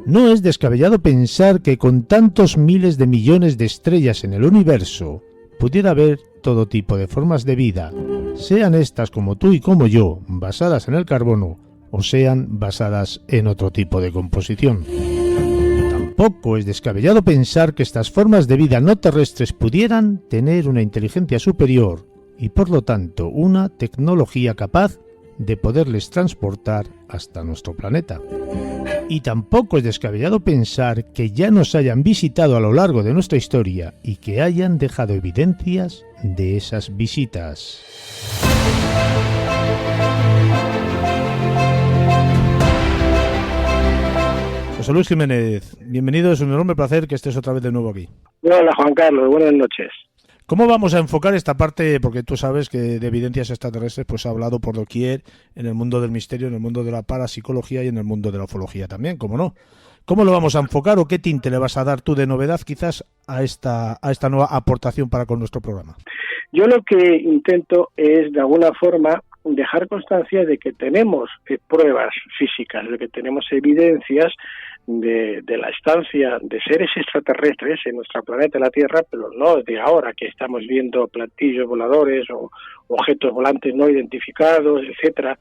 No es descabellado pensar que con tantos miles de millones de estrellas en el universo pudiera haber todo tipo de formas de vida, sean estas como tú y como yo, basadas en el carbono, o sean basadas en otro tipo de composición. Tampoco es descabellado pensar que estas formas de vida no terrestres pudieran tener una inteligencia superior y por lo tanto una tecnología capaz de poderles transportar hasta nuestro planeta. Y tampoco es descabellado pensar que ya nos hayan visitado a lo largo de nuestra historia y que hayan dejado evidencias de esas visitas. José Luis Jiménez, bienvenido, es un enorme placer que estés otra vez de nuevo aquí. Hola Juan Carlos, buenas noches. ¿Cómo vamos a enfocar esta parte? Porque tú sabes que de evidencias extraterrestres pues ha hablado por doquier en el mundo del misterio, en el mundo de la parapsicología y en el mundo de la ufología también, ¿cómo no? ¿Cómo lo vamos a enfocar o qué tinte le vas a dar tú de novedad quizás a esta nueva aportación para con nuestro programa? Yo lo que intento es de alguna forma dejar constancia de que tenemos pruebas físicas, de que tenemos evidencias de la estancia de seres extraterrestres en nuestro planeta, la Tierra, pero no de ahora que estamos viendo platillos voladores o objetos volantes no identificados, etcétera.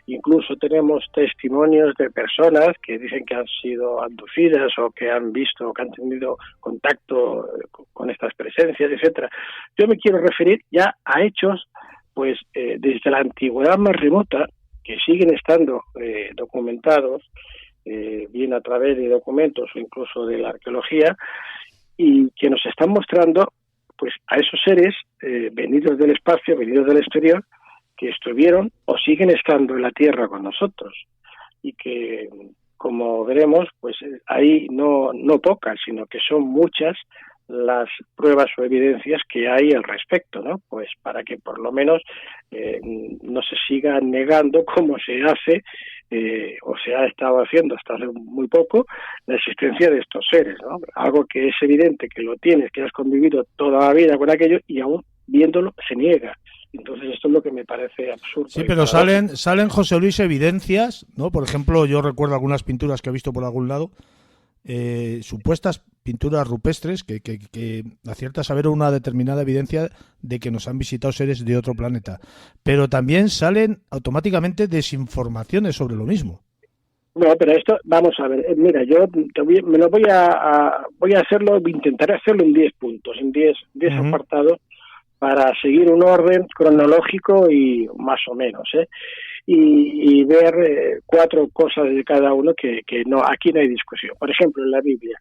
Incluso tenemos testimonios de personas que dicen que han sido abducidas o que han visto, que han tenido contacto con estas presencias, etcétera. Yo me quiero referir ya a hechos, pues desde la antigüedad más remota, que siguen estando documentados, bien a través de documentos o incluso de la arqueología, y que nos están mostrando pues a esos seres venidos del espacio, venidos del exterior, que estuvieron o siguen estando en la Tierra con nosotros, y que, como veremos, pues hay no pocas, sino que son muchas las pruebas o evidencias que hay al respecto, ¿no? Pues para que por lo menos no se siga negando como se hace o se ha estado haciendo hasta hace muy poco la existencia de estos seres, ¿no? Algo que es evidente que lo tienes, que has convivido toda la vida con aquello y aún viéndolo se niega. Entonces esto es lo que me parece absurdo. Sí, pero salen, José Luis, evidencias, ¿no? Por ejemplo, yo recuerdo algunas pinturas que he visto por algún lado, supuestas pinturas rupestres que acierta a saber una determinada evidencia de que nos han visitado seres de otro planeta, pero también salen automáticamente desinformaciones sobre lo mismo. No, pero esto, vamos a ver, mira, yo voy a hacerlo, intentaré hacerlo en 10 puntos, en 10 apartados, para seguir un orden cronológico y más o menos, y ver 4 cosas de cada uno que no, aquí no hay discusión. Por ejemplo, en la Biblia.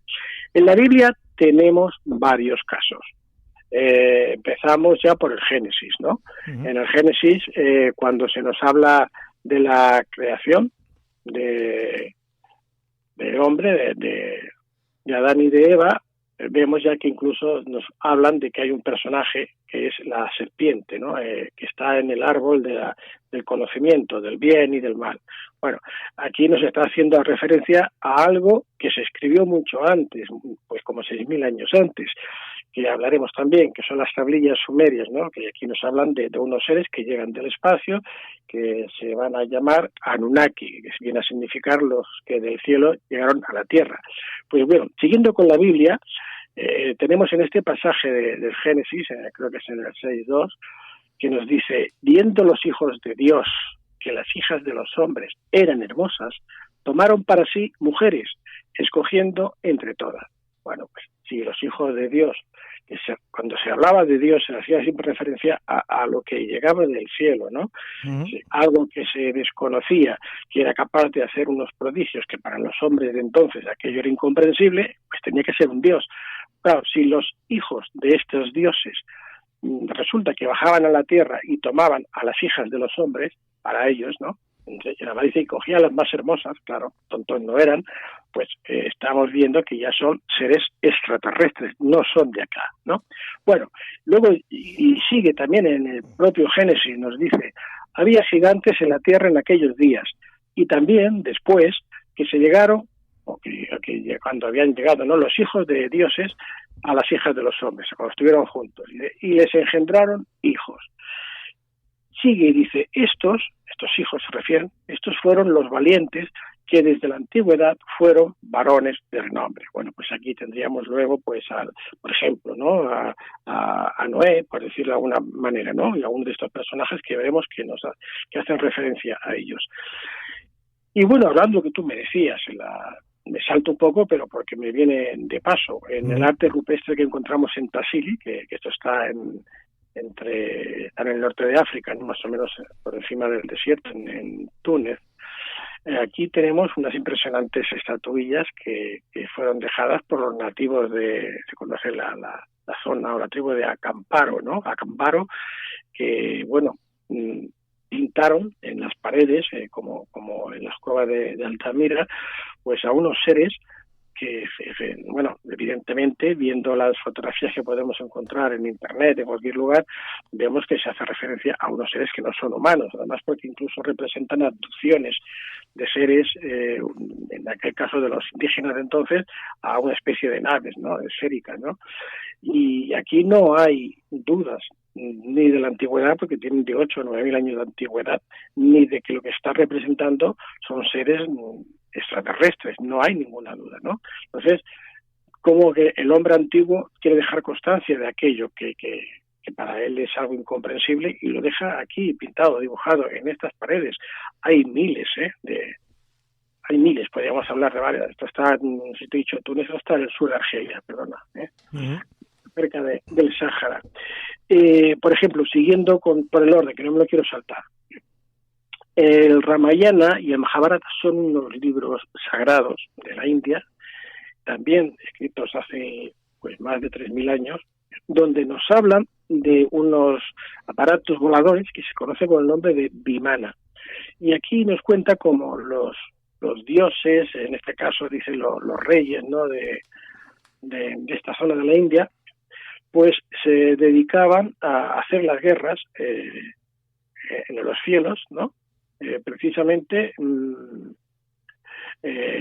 En la Biblia tenemos varios casos. Empezamos ya por el Génesis, ¿no? Uh-huh. En el Génesis, cuando se nos habla de la creación del hombre, de Adán y de Eva, vemos ya que incluso nos hablan de que hay un personaje que es la serpiente, ¿no? Que está en el árbol del conocimiento, del bien y del mal. Bueno, aquí nos está haciendo referencia a algo que se escribió mucho antes, pues como 6.000 años antes, que hablaremos también, que son las tablillas sumerias, ¿no? Que aquí nos hablan de unos seres que llegan del espacio, que se van a llamar Anunnaki, que viene a significar los que del cielo llegaron a la tierra. Pues bueno, siguiendo con la Biblia, tenemos en este pasaje del Génesis, creo que es en el 6.2, que nos dice: viendo los hijos de Dios que las hijas de los hombres eran hermosas, tomaron para sí mujeres, escogiendo entre todas. Bueno, pues si los hijos de Dios, cuando se hablaba de Dios se hacía siempre referencia a lo que llegaba del cielo, ¿no? Uh-huh. Algo que se desconocía, que era capaz de hacer unos prodigios que para los hombres de entonces aquello era incomprensible, pues tenía que ser un dios. Claro, si los hijos de estos dioses resulta que bajaban a la tierra y tomaban a las hijas de los hombres, para ellos, ¿no? La dice, y cogía a las más hermosas, claro, tontos no eran, pues estamos viendo que ya son seres extraterrestres, no son de acá, ¿no? Bueno, luego, y sigue también en el propio Génesis, nos dice: había gigantes en la tierra en aquellos días, y también después que se llegaron, cuando habían llegado, ¿no?, los hijos de dioses a las hijas de los hombres, cuando estuvieron juntos, y les engendraron hijos. Sigue y dice: estos estos hijos se refieren, estos fueron los valientes que desde la antigüedad fueron varones de renombre. Bueno, pues aquí tendríamos luego, pues, por ejemplo, ¿no? A Noé, por decirlo de alguna manera, ¿no? Y a uno de estos personajes que veremos que hacen referencia a ellos. Y bueno, hablando de lo que tú me decías, me salto un poco, pero porque me viene de paso, en el arte rupestre que encontramos en Tassili, que esto está en el norte de África, ¿no? Más o menos por encima del desierto, en Túnez. Aquí tenemos unas impresionantes estatuillas que fueron dejadas por los nativos se conoce la zona o la tribu de Acamparo, ¿no? Acamparo, que, bueno, pintaron en las paredes, como en las cuevas de Altamira, pues a unos seres que, bueno, evidentemente, viendo las fotografías que podemos encontrar en Internet, en cualquier lugar, vemos que se hace referencia a unos seres que no son humanos, además porque incluso representan abducciones de seres, en aquel caso de los indígenas de entonces, a una especie de naves, ¿no?, esféricas, ¿no? Y aquí no hay dudas ni de la antigüedad, porque tienen de 8 o 9.000 años de antigüedad, ni de que lo que está representando son seres extraterrestres, no hay ninguna duda, ¿no? Entonces, como que el hombre antiguo quiere dejar constancia de aquello que para él es algo incomprensible y lo deja aquí pintado, dibujado en estas paredes. Hay miles, podríamos hablar de varias. Esto está, si te he dicho, Túnez está en el sur de Argelia, perdona, cerca del Sáhara. Por ejemplo, siguiendo por el orden, que no me lo quiero saltar, el Ramayana y el Mahabharata son unos libros sagrados de la India, también escritos hace pues más de 3.000 años, donde nos hablan de unos aparatos voladores que se conocen con el nombre de Vimana. Y aquí nos cuenta cómo los dioses, en este caso dicen los reyes, ¿no?, de esta zona de la India, pues se dedicaban a hacer las guerras en los cielos, ¿no? Precisamente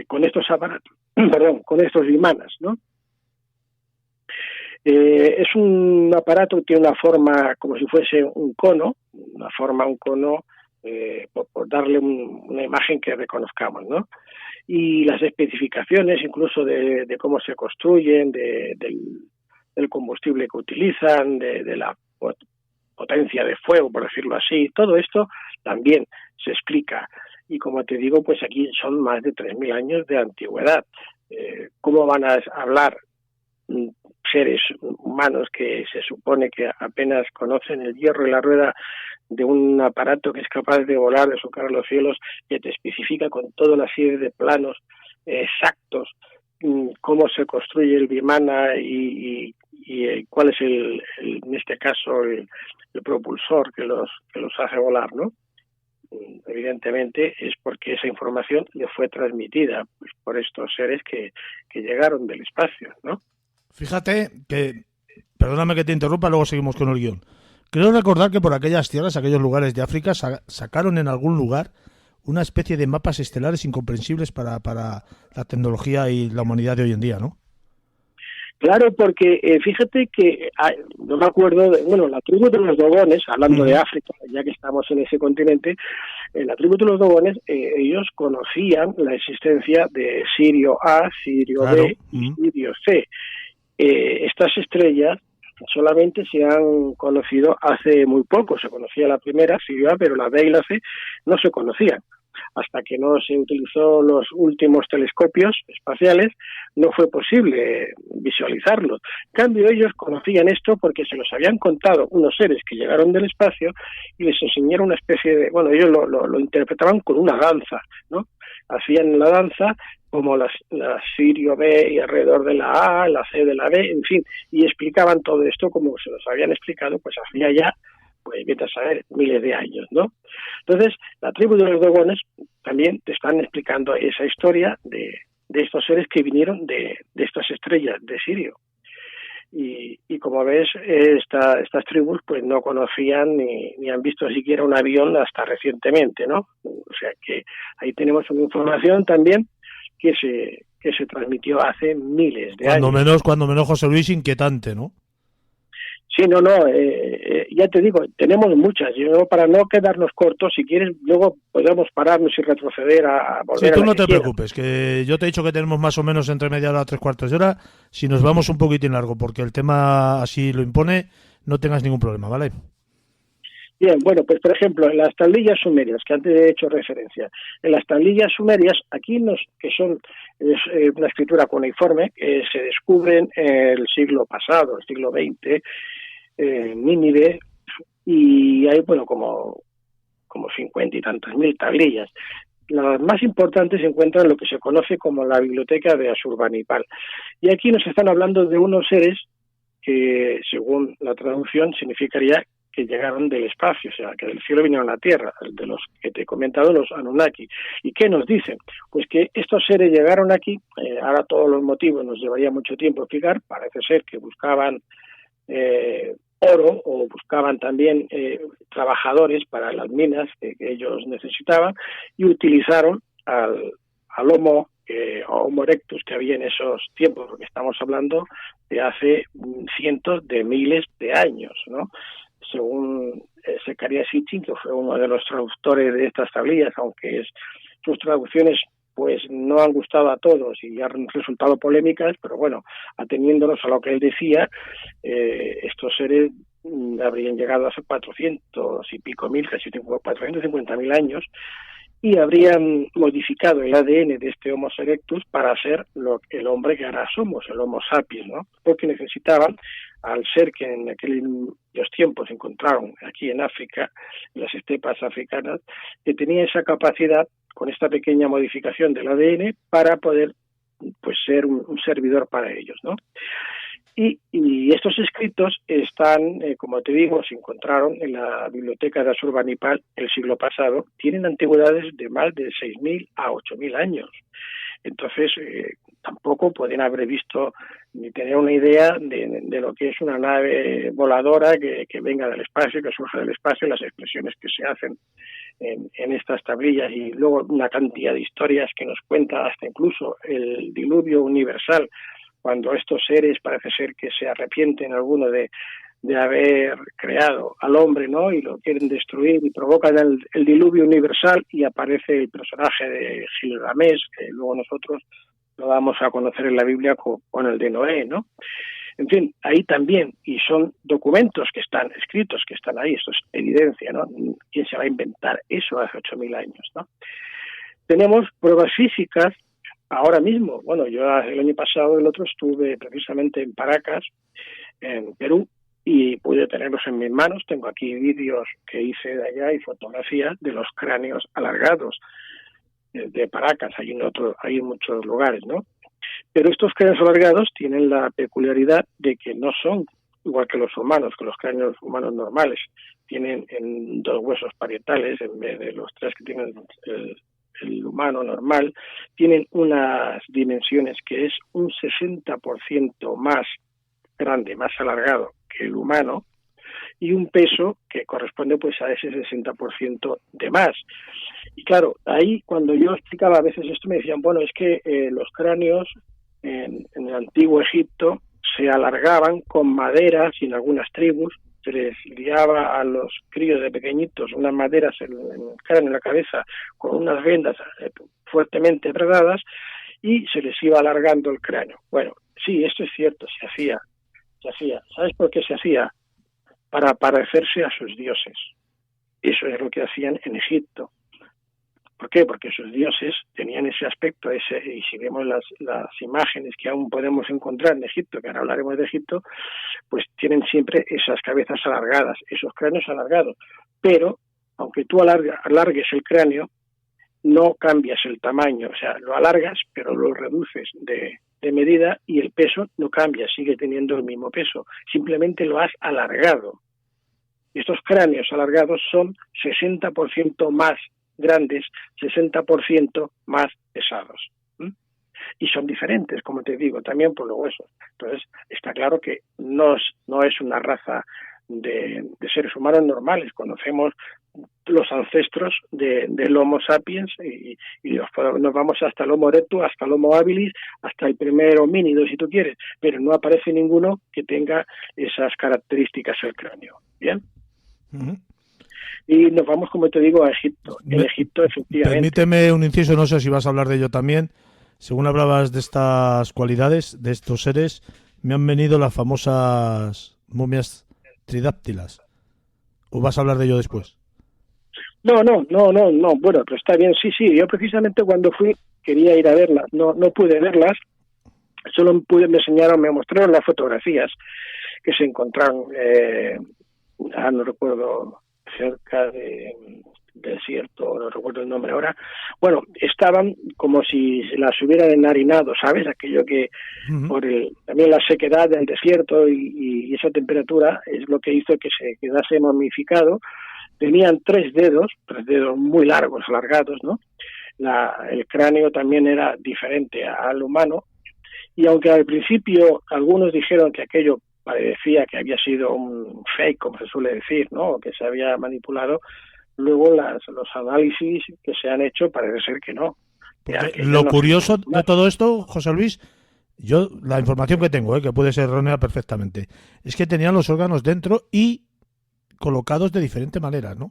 con estos aparatos, con estos vimanas, ¿no? Es un aparato que tiene una forma como si fuese un cono, por darle una imagen que reconozcamos, ¿no? Y las especificaciones, incluso de cómo se construyen, del combustible que utilizan, de la potencia de fuego, por decirlo así, todo esto también se explica. Y como te digo, pues aquí son más de 3.000 años de antigüedad. ¿Cómo van a hablar seres humanos que se supone que apenas conocen el hierro y la rueda de un aparato que es capaz de volar, de surcar los cielos, que te especifica con toda una serie de planos exactos cómo se construye el Vimana y cuál es en este caso el propulsor que los hace volar, ¿no? Evidentemente es porque esa información le fue transmitida pues, por estos seres que llegaron del espacio, ¿no? Fíjate que, perdóname que te interrumpa, luego seguimos con el guión. Creo recordar que por aquellas tierras, aquellos lugares de África, sacaron en algún lugar una especie de mapas estelares incomprensibles para la tecnología y la humanidad de hoy en día, ¿no? Claro, porque fíjate que, no me acuerdo, la tribu de los Dogones, hablando de África, ya que estamos en ese continente, la tribu de los Dogones, ellos conocían la existencia de Sirio A, Sirio B y Sirio C. Estas estrellas solamente se han conocido hace muy poco. Se conocía la primera, Sirio A, pero la B y la C no se conocían. Hasta que no se utilizó los últimos telescopios espaciales, no fue posible visualizarlos. En cambio, ellos conocían esto porque se los habían contado unos seres que llegaron del espacio y les enseñaron una especie de... ellos lo interpretaban con una danza, ¿no? Hacían la danza como la Sirio B y alrededor de la A, la C de la B, en fin, y explicaban todo esto como se los habían explicado, pues hacía ya, pues vete a saber, miles de años, ¿no? Entonces, la tribu de los Dogones también te están explicando esa historia de estos seres que vinieron de estas estrellas de Sirio. Y como ves, estas tribus pues no conocían ni han visto siquiera un avión hasta recientemente, ¿no? O sea que ahí tenemos una información también que se transmitió hace miles de años. Cuando menos, José Luis, inquietante, ¿no? Sí, no, no, ya te digo, tenemos muchas. Yo, para no quedarnos cortos, si quieres, luego podemos pararnos y retroceder a Sí, volver a tú la no que te quieras. preocupes, que yo te he dicho que tenemos más o menos entre media hora, tres cuartos de hora. Si nos vamos un poquitín largo, porque el tema así lo impone, no tengas ningún problema, ¿vale? Bien, bueno, pues por ejemplo, en las tablillas sumerias, que antes he hecho referencia, en las tablillas sumerias, aquí que son una escritura cuneiforme, que se descubren el siglo pasado, el siglo XX, Nínive, y hay, bueno, como 50 y tantas mil tablillas. Las más importantes se encuentran en lo que se conoce como la biblioteca de Asurbanipal. Y aquí nos están hablando de unos seres que, según la traducción, significaría que llegaron del espacio, o sea, que del cielo vinieron a la tierra, de los que te he comentado, los Anunnaki. ¿Y qué nos dicen? Pues que estos seres llegaron aquí, ahora todos los motivos nos llevaría mucho tiempo explicar, parece ser que buscaban oro o buscaban también trabajadores para las minas que ellos necesitaban y utilizaron al Homo erectus que había en esos tiempos, porque estamos hablando de hace cientos de miles de años, ¿no? Según Zecarías Sitchin, que fue uno de los traductores de estas tablillas, aunque sus traducciones pues no han gustado a todos y han resultado polémicas, pero bueno, ateniéndonos a lo que él decía, estos seres habrían llegado hace 400 y pico mil, casi 450.000 años, y habrían modificado el ADN de este Homo erectus para ser el hombre que ahora somos, el Homo sapiens, ¿no? Porque necesitaban, al ser que en aquellos tiempos encontraron aquí en África, en las estepas africanas, que tenía esa capacidad, con esta pequeña modificación del ADN, para poder pues ser un servidor para ellos, ¿no? Y estos escritos están, como te digo, se encontraron en la biblioteca de Asurbanipal el siglo pasado, tienen antigüedades de más de 6.000 a 8.000 años. Entonces, tampoco pueden haber visto ni tener una idea de lo que es una nave voladora que venga del espacio, que surja del espacio, las expresiones que se hacen en estas tablillas, y luego una cantidad de historias que nos cuenta hasta incluso el diluvio universal, cuando estos seres parece ser que se arrepienten alguno de haber creado al hombre, ¿no? Y lo quieren destruir y provocan el diluvio universal, y aparece el personaje de Gilgamesh, que luego nosotros lo damos a conocer en la Biblia con el de Noé, ¿no? En fin, ahí también, y son documentos que están escritos, que están ahí, esto es evidencia, ¿no? ¿Quién se va a inventar eso hace 8.000 años, ¿no? Tenemos pruebas físicas ahora mismo. Bueno, yo el año pasado, el otro, estuve precisamente en Paracas, en Perú, y pude tenerlos en mis manos. Tengo aquí vídeos que hice de allá y fotografías de los cráneos alargados de Paracas. Hay en muchos lugares, ¿no? Pero estos cráneos alargados tienen la peculiaridad de que no son igual que los humanos, que los cráneos humanos normales. Tienen en 2 huesos parietales en vez de los 3 que tienen el humano normal. Tienen unas dimensiones que es un 60% más grande, más alargado que el humano, y un peso que corresponde pues a ese 60% de más. Y claro, ahí cuando yo explicaba a veces esto, me decían, bueno, es que los cráneos en el antiguo Egipto se alargaban con maderas, y en algunas tribus se les liaba a los críos de pequeñitos unas maderas en el cráneo, en la cabeza, con unas vendas fuertemente enredadas, y se les iba alargando el cráneo. Bueno, sí, esto es cierto, se hacía. ¿Sabes por qué se hacía? Para parecerse a sus dioses. Eso es lo que hacían en Egipto. ¿Por qué? Porque sus dioses tenían ese aspecto, y si vemos las imágenes que aún podemos encontrar en Egipto, que ahora hablaremos de Egipto, pues tienen siempre esas cabezas alargadas, esos cráneos alargados. Pero, aunque tú alargues el cráneo, no cambias el tamaño, o sea, lo alargas, pero lo reduces de medida, y el peso no cambia, sigue teniendo el mismo peso, simplemente lo has alargado. Estos cráneos alargados son 60% más grandes, 60% más pesados. Y son diferentes, como te digo, también por los huesos. Entonces, está claro que no es una raza de seres humanos normales. Conocemos los ancestros del Homo sapiens y nos vamos hasta el Homo erectus, hasta el Homo habilis, hasta el primer homínido, si tú quieres, pero no aparece ninguno que tenga esas características el cráneo. ¿Bien? Uh-huh. Y nos vamos, como te digo, a Egipto. En Egipto, efectivamente. Permíteme un inciso, no sé si vas a hablar de ello también. Según hablabas de estas cualidades, de estos seres, me han venido las famosas momias tridáctilas. ¿O vas a hablar de ello después? No. Bueno, pero está bien. Sí. Yo precisamente cuando fui quería ir a verlas. No pude verlas. Solo me mostraron las fotografías que se encontraron. No recuerdo, cerca del desierto, no recuerdo el nombre ahora. Bueno, estaban como si las hubieran enharinado, ¿sabes? Aquello que por también la sequedad del desierto y esa temperatura es lo que hizo que se quedase momificado. Tenían tres dedos muy largos, alargados, ¿no? El cráneo también era diferente al humano, y aunque al principio algunos dijeron que aquello parecía que había sido un fake, como se suele decir, ¿no? O que se había manipulado, luego los análisis que se han hecho parece ser que no. Lo curioso de todo esto, José Luis, yo la información que tengo, que puede ser errónea perfectamente, es que tenían los órganos dentro y colocados de diferente manera, ¿no?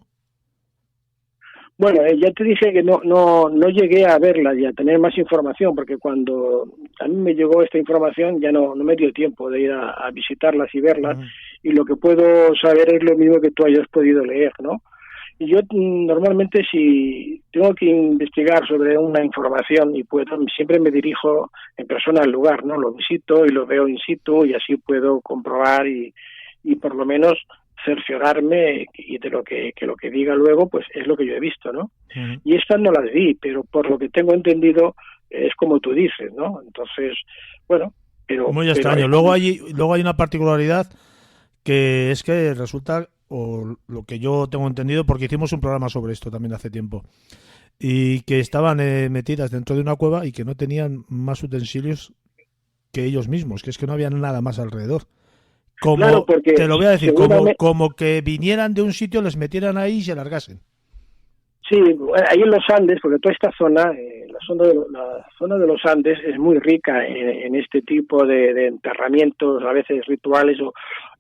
Bueno, ya te dije que no llegué a verlas y a tener más información, porque cuando a mí me llegó esta información ya no me dio tiempo de ir a visitarlas y verlas, y lo que puedo saber es lo mismo que tú hayas podido leer, ¿no? Y yo normalmente, si tengo que investigar sobre una información y puedo, siempre me dirijo en persona al lugar, ¿no? Lo visito y lo veo in situ, y así puedo comprobar y por lo menos cerciorarme y de lo que diga luego, pues es lo que yo he visto, ¿no? Uh-huh. Y estas no las vi, pero por lo que tengo entendido es como tú dices, ¿no? Entonces, bueno, pero muy extraño. Luego hay una particularidad que es que resulta, o lo que yo tengo entendido, porque hicimos un programa sobre esto también hace tiempo, y que estaban metidas dentro de una cueva y que no tenían más utensilios que ellos mismos, que es que no había nada más alrededor. Como, claro, te lo voy a decir, como que vinieran de un sitio, les metieran ahí y se largasen. Sí, ahí en los Andes, porque toda esta zona, la zona de los Andes es muy rica en este tipo de enterramientos, a veces rituales,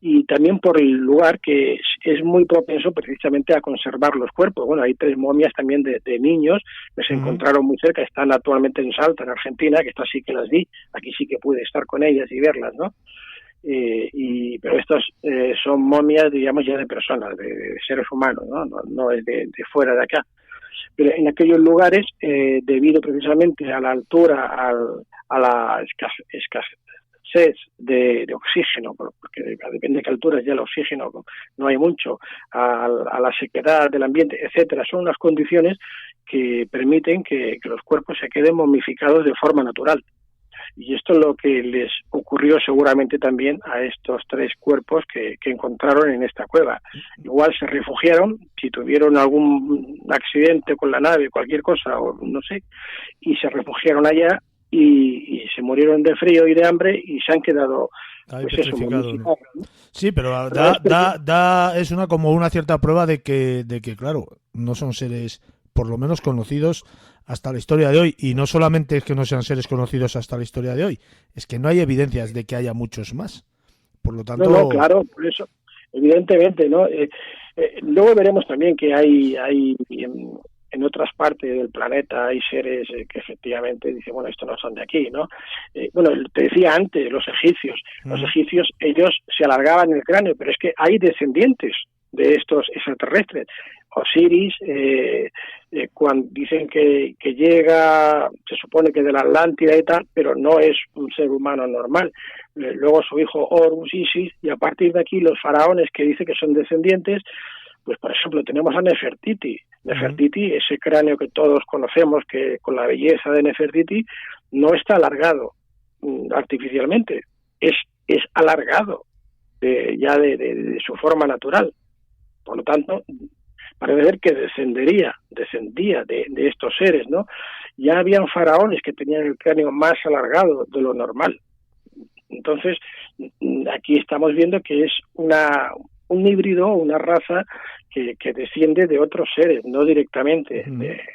y también por el lugar que es muy propenso precisamente a conservar los cuerpos. Bueno, hay 3 momias también de niños que se encontraron muy cerca, están actualmente en Salta, en Argentina, que estas sí que las vi, aquí sí que pude estar con ellas y verlas, ¿no? Pero estos son momias, digamos, ya de personas, de seres humanos, no es de fuera de acá. Pero en aquellos lugares, debido precisamente a la altura, a la escasez de oxígeno, porque depende de qué altura ya el oxígeno no hay mucho, a la sequedad del ambiente, etcétera, son unas condiciones que permiten que los cuerpos se queden momificados de forma natural. Y esto es lo que les ocurrió seguramente también a estos 3 cuerpos que encontraron en esta cueva. Igual se refugiaron, si tuvieron algún accidente con la nave, cualquier cosa, o no sé, y se refugiaron allá y se murieron de frío y de hambre y se han quedado ¿no? Sí, pero es como una cierta prueba de que claro, no son seres por lo menos conocidos hasta la historia de hoy, y no solamente es que no sean seres conocidos hasta la historia de hoy, es que no hay evidencias de que haya muchos más. Por lo tanto, no, claro, por eso, evidentemente, ¿no? Luego veremos también que hay en otras partes del planeta hay seres que efectivamente dicen, bueno, estos no son de aquí, ¿no? Bueno, te decía antes, los egipcios, ellos se alargaban el cráneo, pero es que hay descendientes de estos extraterrestres. Osiris, cuando dicen que llega, se supone que de la Atlántida y tal, pero no es un ser humano normal. Luego su hijo Horus, Isis, y a partir de aquí los faraones que dice que son descendientes, pues por ejemplo tenemos a Nefertiti. Nefertiti, ese cráneo que todos conocemos, que con la belleza de Nefertiti, no está alargado artificialmente, es alargado ya de su forma natural. Por lo tanto, parece ser que descendía de estos seres, ¿no? Ya habían faraones que tenían el cráneo más alargado de lo normal. Entonces, aquí estamos viendo que es un híbrido, una raza que desciende de otros seres, no directamente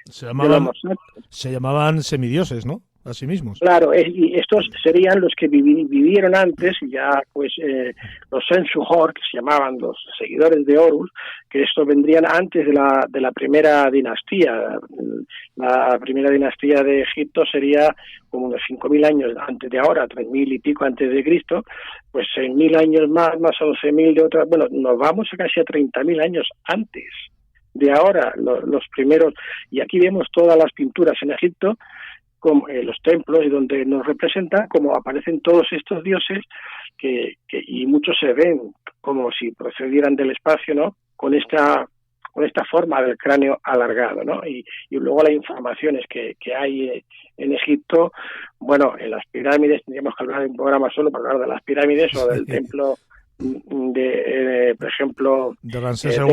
se llamaban semidioses, ¿no? A sí mismos. Claro, y estos serían los que vivieron antes, ya pues los Sensuhor, que se llamaban los seguidores de Horus, que esto vendrían antes de la primera dinastía. La primera dinastía de Egipto sería como unos 5.000 años antes de ahora, 3.000 y pico antes de Cristo, pues 6.000 años más a 12.000 de otra, bueno, nos vamos a casi a 30.000 años antes de ahora, los primeros, y aquí vemos todas las pinturas en Egipto, como los templos, y donde nos representan como aparecen todos estos dioses y muchos se ven como si procedieran del espacio, ¿no? Con esta forma del cráneo alargado, ¿no? Y luego las informaciones que hay en Egipto, bueno, en las pirámides, tendríamos que hablar de un programa solo para hablar de las pirámides o del templo por ejemplo, de Ramsés II.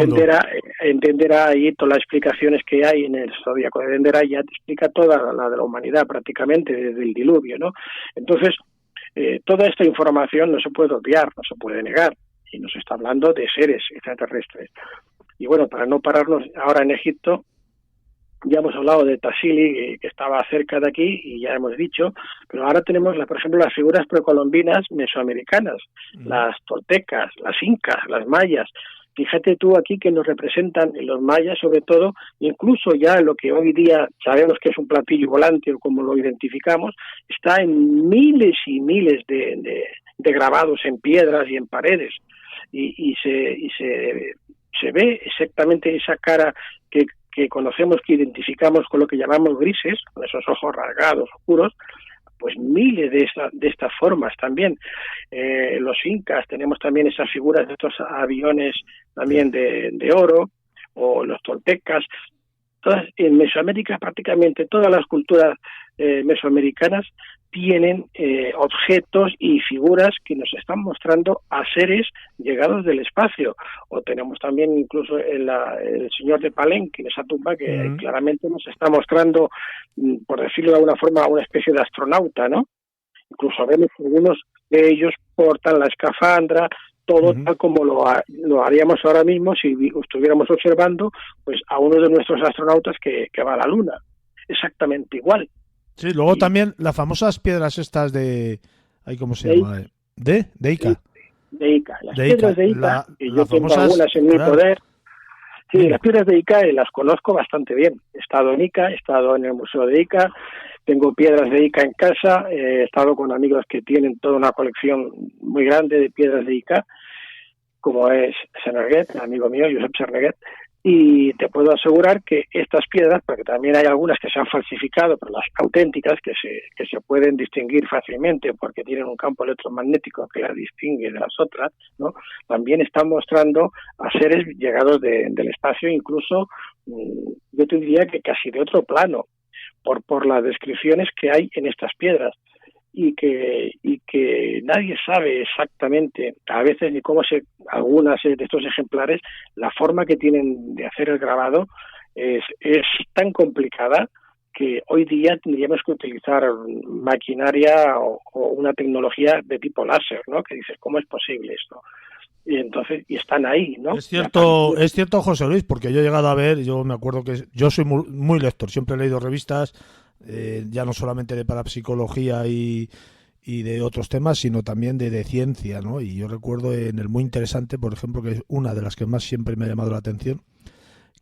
En Dendera, ahí todas las explicaciones que hay en el Zodíaco de Dendera ya te explica toda la de la humanidad prácticamente desde el diluvio, ¿no? Entonces, toda esta información no se puede obviar, no se puede negar, y nos está hablando de seres extraterrestres. Y bueno, para no pararnos ahora en Egipto, ya hemos hablado de Tassili, que estaba cerca de aquí, y ya hemos dicho, pero ahora tenemos, por ejemplo, las figuras precolombinas mesoamericanas, las toltecas, las incas, las mayas. Fíjate tú aquí que nos representan los mayas, sobre todo, incluso ya lo que hoy día sabemos que es un platillo volante o como lo identificamos, está en miles y miles de grabados en piedras y en paredes, y se ve exactamente esa cara que conocemos, que identificamos con lo que llamamos grises, con esos ojos rasgados, oscuros, pues miles de estas formas también. Los incas tenemos también esas figuras de estos aviones también de oro, o los toltecas. Todas, en Mesoamérica prácticamente todas las culturas mesoamericanas tienen objetos y figuras que nos están mostrando a seres llegados del espacio. O tenemos también incluso el señor de Palenque, en esa tumba, que claramente nos está mostrando, por decirlo de alguna forma, una especie de astronauta, ¿no? Incluso vemos que algunos de ellos portan la escafandra, todo tal como lo haríamos ahora mismo si estuviéramos observando pues a uno de nuestros astronautas que va a la Luna. Exactamente igual. Sí, luego también las famosas piedras estas ¿cómo se llama? ¿De Ica? De Ica. Las piedras de Ica, que yo tengo famosas, algunas en mi poder. Sí, las piedras de Ica las conozco bastante bien. He estado en Ica, he estado en el Museo de Ica, tengo piedras de Ica en casa, he estado con amigos que tienen toda una colección muy grande de piedras de Ica, como es Serneguet, el amigo mío, Josep Serneguet, y te puedo asegurar que estas piedras, porque también hay algunas que se han falsificado, pero las auténticas, que se pueden distinguir fácilmente porque tienen un campo electromagnético que las distingue de las otras, ¿no? También están mostrando a seres llegados del espacio, incluso yo te diría que casi de otro plano, por las descripciones que hay en estas piedras. Y que nadie sabe exactamente, a veces, ni cómo algunas de estos ejemplares, la forma que tienen de hacer el grabado es tan complicada que hoy día tendríamos que utilizar maquinaria o una tecnología de tipo láser, ¿no? Que dices, ¿cómo es posible esto? Y entonces, y están ahí, ¿no? Es cierto, José Luis, porque yo he llegado a ver, yo me acuerdo que yo soy muy lector, siempre he leído revistas, ya no solamente de parapsicología y de otros temas, sino también de ciencia, ¿no? Y yo recuerdo en el Muy Interesante, por ejemplo, que es una de las que más siempre me ha llamado la atención,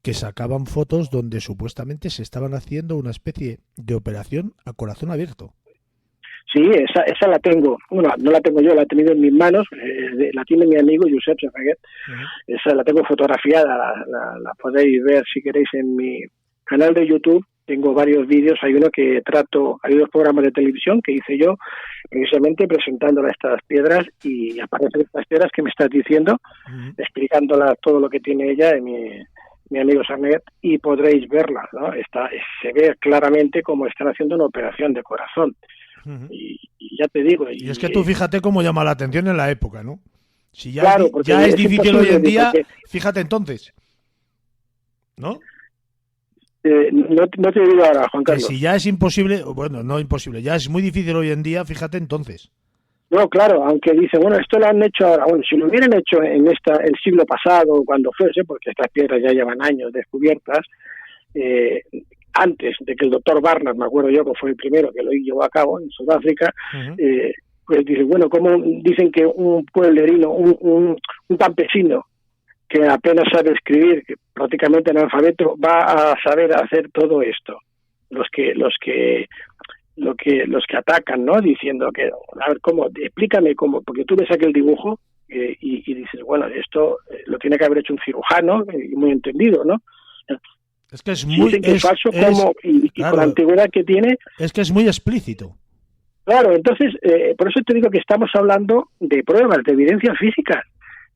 que sacaban fotos donde supuestamente se estaban haciendo una especie de operación a corazón abierto. Sí, esa la tengo. Bueno, no la tengo yo, la he tenido en mis manos, la tiene mi amigo Josep Serneguet. Esa la tengo fotografiada, la podéis ver si queréis en mi canal de YouTube. Tengo varios vídeos, hay uno que hay dos programas de televisión que hice yo, precisamente presentándola estas piedras, y aparecen estas piedras que me estás diciendo, explicándolas todo lo que tiene ella, mi amigo Sarnet, y podréis verla, ¿no? Se ve claramente cómo están haciendo una operación de corazón. Y ya te digo. Y es que tú fíjate cómo llama la atención en la época, ¿no? Si ya, claro, ya es difícil hoy en día, fíjate entonces, ¿no? No te digo ahora, Juan Carlos. Que si ya es imposible, bueno, no imposible, ya es muy difícil hoy en día, fíjate entonces. No, claro, aunque dicen, bueno, esto lo han hecho ahora. Bueno, si lo hubieran hecho en el siglo pasado, cuando fuese, porque estas piedras ya llevan años descubiertas, eh, antes de que el doctor Barnard, me acuerdo yo que fue el primero que lo llevó a cabo en Sudáfrica, pues dice, bueno, ¿cómo dicen que un pueblerino, un campesino que apenas sabe escribir, que prácticamente analfabeto, va a saber hacer todo esto? Los que atacan, ¿no? Diciendo que, a ver, ¿cómo? Explícame cómo, porque tú ves aquel dibujo y dices, bueno, esto lo tiene que haber hecho un cirujano, muy entendido, ¿no? Es que es muy... Dicen que es falso, claro, con la antigüedad que tiene... Es que es muy explícito. Claro, entonces, por eso te digo que estamos hablando de pruebas, de evidencia física.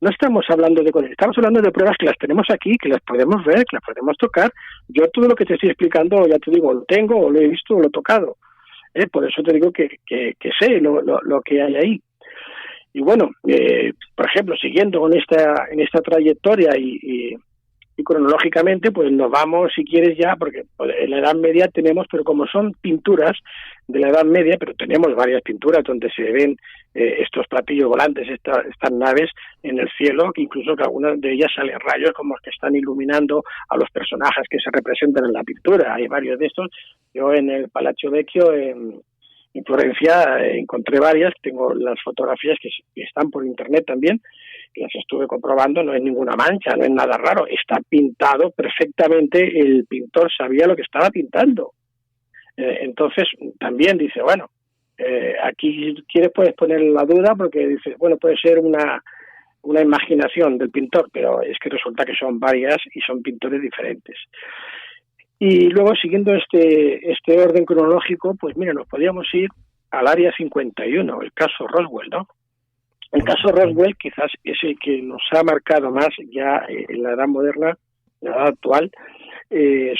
No estamos hablando de cosas, estamos hablando de pruebas que las tenemos aquí, que las podemos ver, que las podemos tocar. Yo todo lo que te estoy explicando, ya te digo, lo tengo, o lo he visto, o lo he tocado. Por eso te digo que sé lo que hay ahí. Y bueno, por ejemplo, siguiendo en esta trayectoria y cronológicamente, pues nos vamos, si quieres ya, porque en la Edad Media tenemos, pero como son pinturas de la Edad Media, pero tenemos varias pinturas donde se ven estos platillos volantes, estas naves en el cielo, que incluso que algunas de ellas salen rayos como que están iluminando a los personajes que se representan en la pintura. Hay varios de estos. Yo en el Palazzo Vecchio, en Florencia, encontré varias, tengo las fotografías que están por internet también, las estuve comprobando, no hay ninguna mancha, no es nada raro, está pintado perfectamente, el pintor sabía lo que estaba pintando. Entonces también dice, bueno, aquí si quieres puedes poner la duda, porque dice, bueno, puede ser una imaginación del pintor, pero es que resulta que son varias y son pintores diferentes. Y luego, siguiendo este orden cronológico, pues mira, nos podríamos ir al Área 51, el caso Roswell, ¿no? El caso Roswell quizás es el que nos ha marcado más ya en la edad moderna, en la edad actual,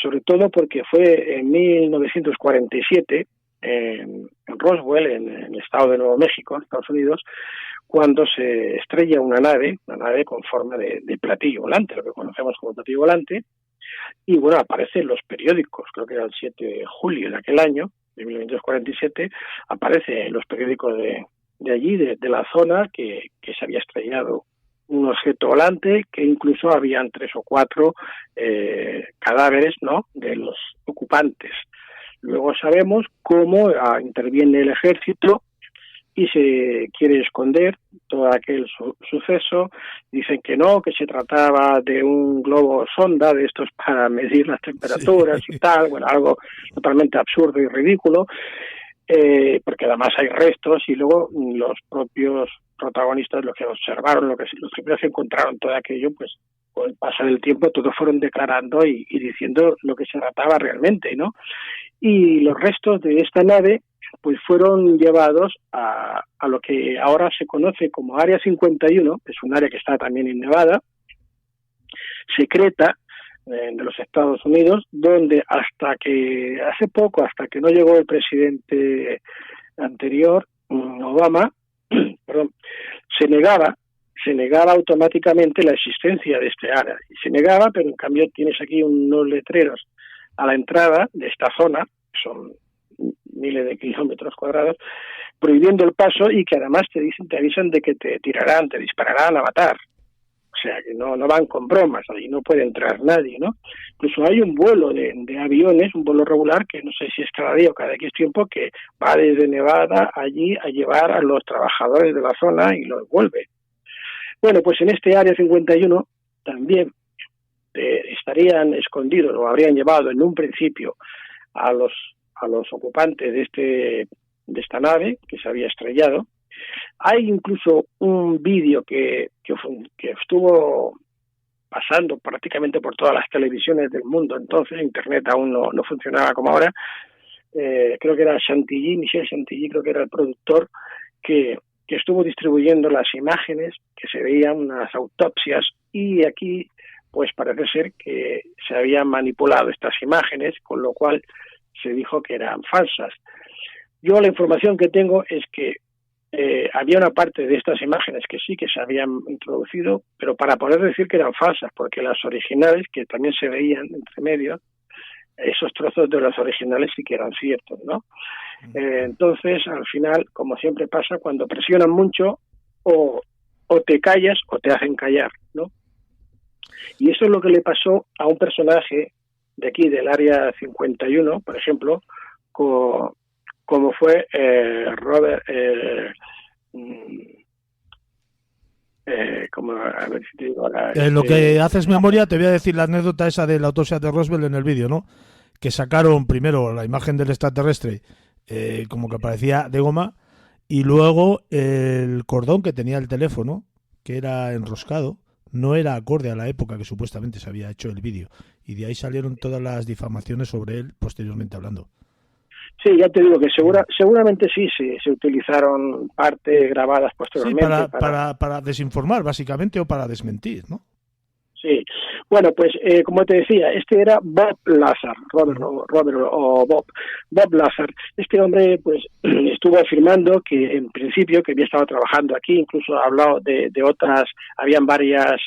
sobre todo porque fue en 1947, en Roswell, en el estado de Nuevo México, en Estados Unidos, cuando se estrella una nave con forma de platillo volante, lo que conocemos como platillo volante, y bueno, aparece en los periódicos, creo que era el 7 de julio de aquel año, de 1947, aparece en los periódicos de allí, de la zona, que se había estrellado un objeto volante, que incluso habían 3 o 4 cadáveres, ¿no?, de los ocupantes. Luego sabemos cómo interviene el ejército y se quiere esconder todo aquel suceso. Dicen que no, que se trataba de un globo sonda, de estos para medir las temperaturas y tal, bueno, algo totalmente absurdo y ridículo, porque además hay restos, y luego los propios protagonistas, los que observaron, los primeros que encontraron todo aquello, pues con el paso del tiempo todos fueron declarando y diciendo lo que se trataba realmente, ¿no? Y los restos de esta nave pues fueron llevados a lo que ahora se conoce como Área 51, es un área que está también en Nevada, secreta, de los Estados Unidos, donde hasta que no llegó el presidente anterior, Obama, se negaba automáticamente la existencia de este área. Y se negaba, pero en cambio tienes aquí unos letreros a la entrada de esta zona, que son miles de kilómetros cuadrados, prohibiendo el paso, y que además te avisan de que te dispararán a matar. O sea, que no van con bromas, ahí no puede entrar nadie, ¿no? Incluso hay un vuelo de aviones, un vuelo regular, que no sé si es cada día o cada X tiempo, que va desde Nevada allí a llevar a los trabajadores de la zona y los vuelve. Bueno, pues en este Área 51 también estarían escondidos, o habrían llevado en un principio a los ocupantes de esta nave que se había estrellado. Hay incluso un vídeo que estuvo pasando prácticamente por todas las televisiones del mundo. Entonces Internet aún no funcionaba como ahora. Creo que era Michel Chantilly, creo que era el productor, que estuvo distribuyendo las imágenes, que se veían unas autopsias, y aquí pues parece ser que se habían manipulado estas imágenes, con lo cual se dijo que eran falsas. Yo la información que tengo es que había una parte de estas imágenes que sí que se habían introducido, pero para poder decir que eran falsas, porque las originales, que también se veían entre medio, esos trozos de las originales sí que eran ciertos, ¿no? Entonces, al final, como siempre pasa, cuando presionan mucho, o te callas o te hacen callar, ¿no? Y eso es lo que le pasó a un personaje de aquí, del Área 51, por ejemplo, como fue Robert... como, a ver si te digo ahora, lo que haces memoria, te voy a decir la anécdota esa de la autopsia de Roswell en el vídeo, ¿no? Que sacaron primero la imagen del extraterrestre como que parecía de goma, y luego el cordón que tenía el teléfono, que era enroscado, no era acorde a la época que supuestamente se había hecho el vídeo, y de ahí salieron todas las difamaciones sobre él posteriormente hablando. Sí, ya te digo que seguramente sí se utilizaron partes grabadas posteriormente. Sí, para desinformar, básicamente, o para desmentir, ¿no? Sí, bueno, pues como te decía, este era Bob Lazar, Robert o Bob Lazar. Este hombre pues estuvo afirmando que en principio que había estado trabajando aquí, incluso ha hablado de otras, habían varios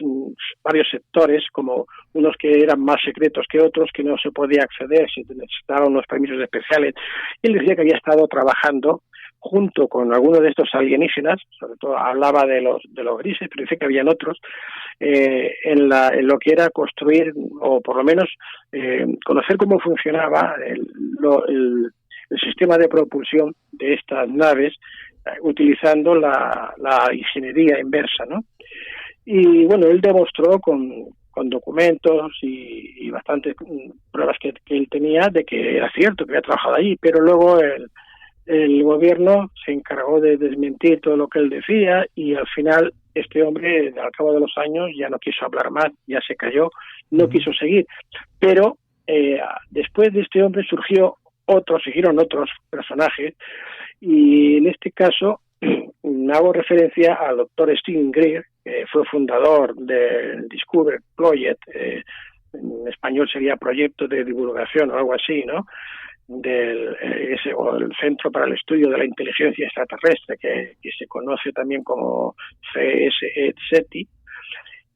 sectores, como unos que eran más secretos que otros, que no se podía acceder, se necesitaban unos permisos especiales. Y él decía que había estado trabajando junto con algunos de estos alienígenas, sobre todo hablaba de los grises, pero dice que habían otros, en lo que era construir, o por lo menos conocer cómo funcionaba el sistema de propulsión de estas naves, utilizando la ingeniería inversa, ¿no? Y bueno, él demostró con documentos y bastantes pruebas que él tenía de que era cierto, que había trabajado allí, pero luego el gobierno se encargó de desmentir todo lo que él decía, y al final este hombre, al cabo de los años, ya no quiso hablar más, ya se cayó, no quiso seguir. Pero después de este hombre siguieron otros personajes, y en este caso hago referencia al doctor Stephen Greer, que fue fundador del Discovery Project, en español sería Proyecto de Divulgación o algo así, ¿no? O el Centro para el Estudio de la Inteligencia Extraterrestre, que se conoce también como CSETI,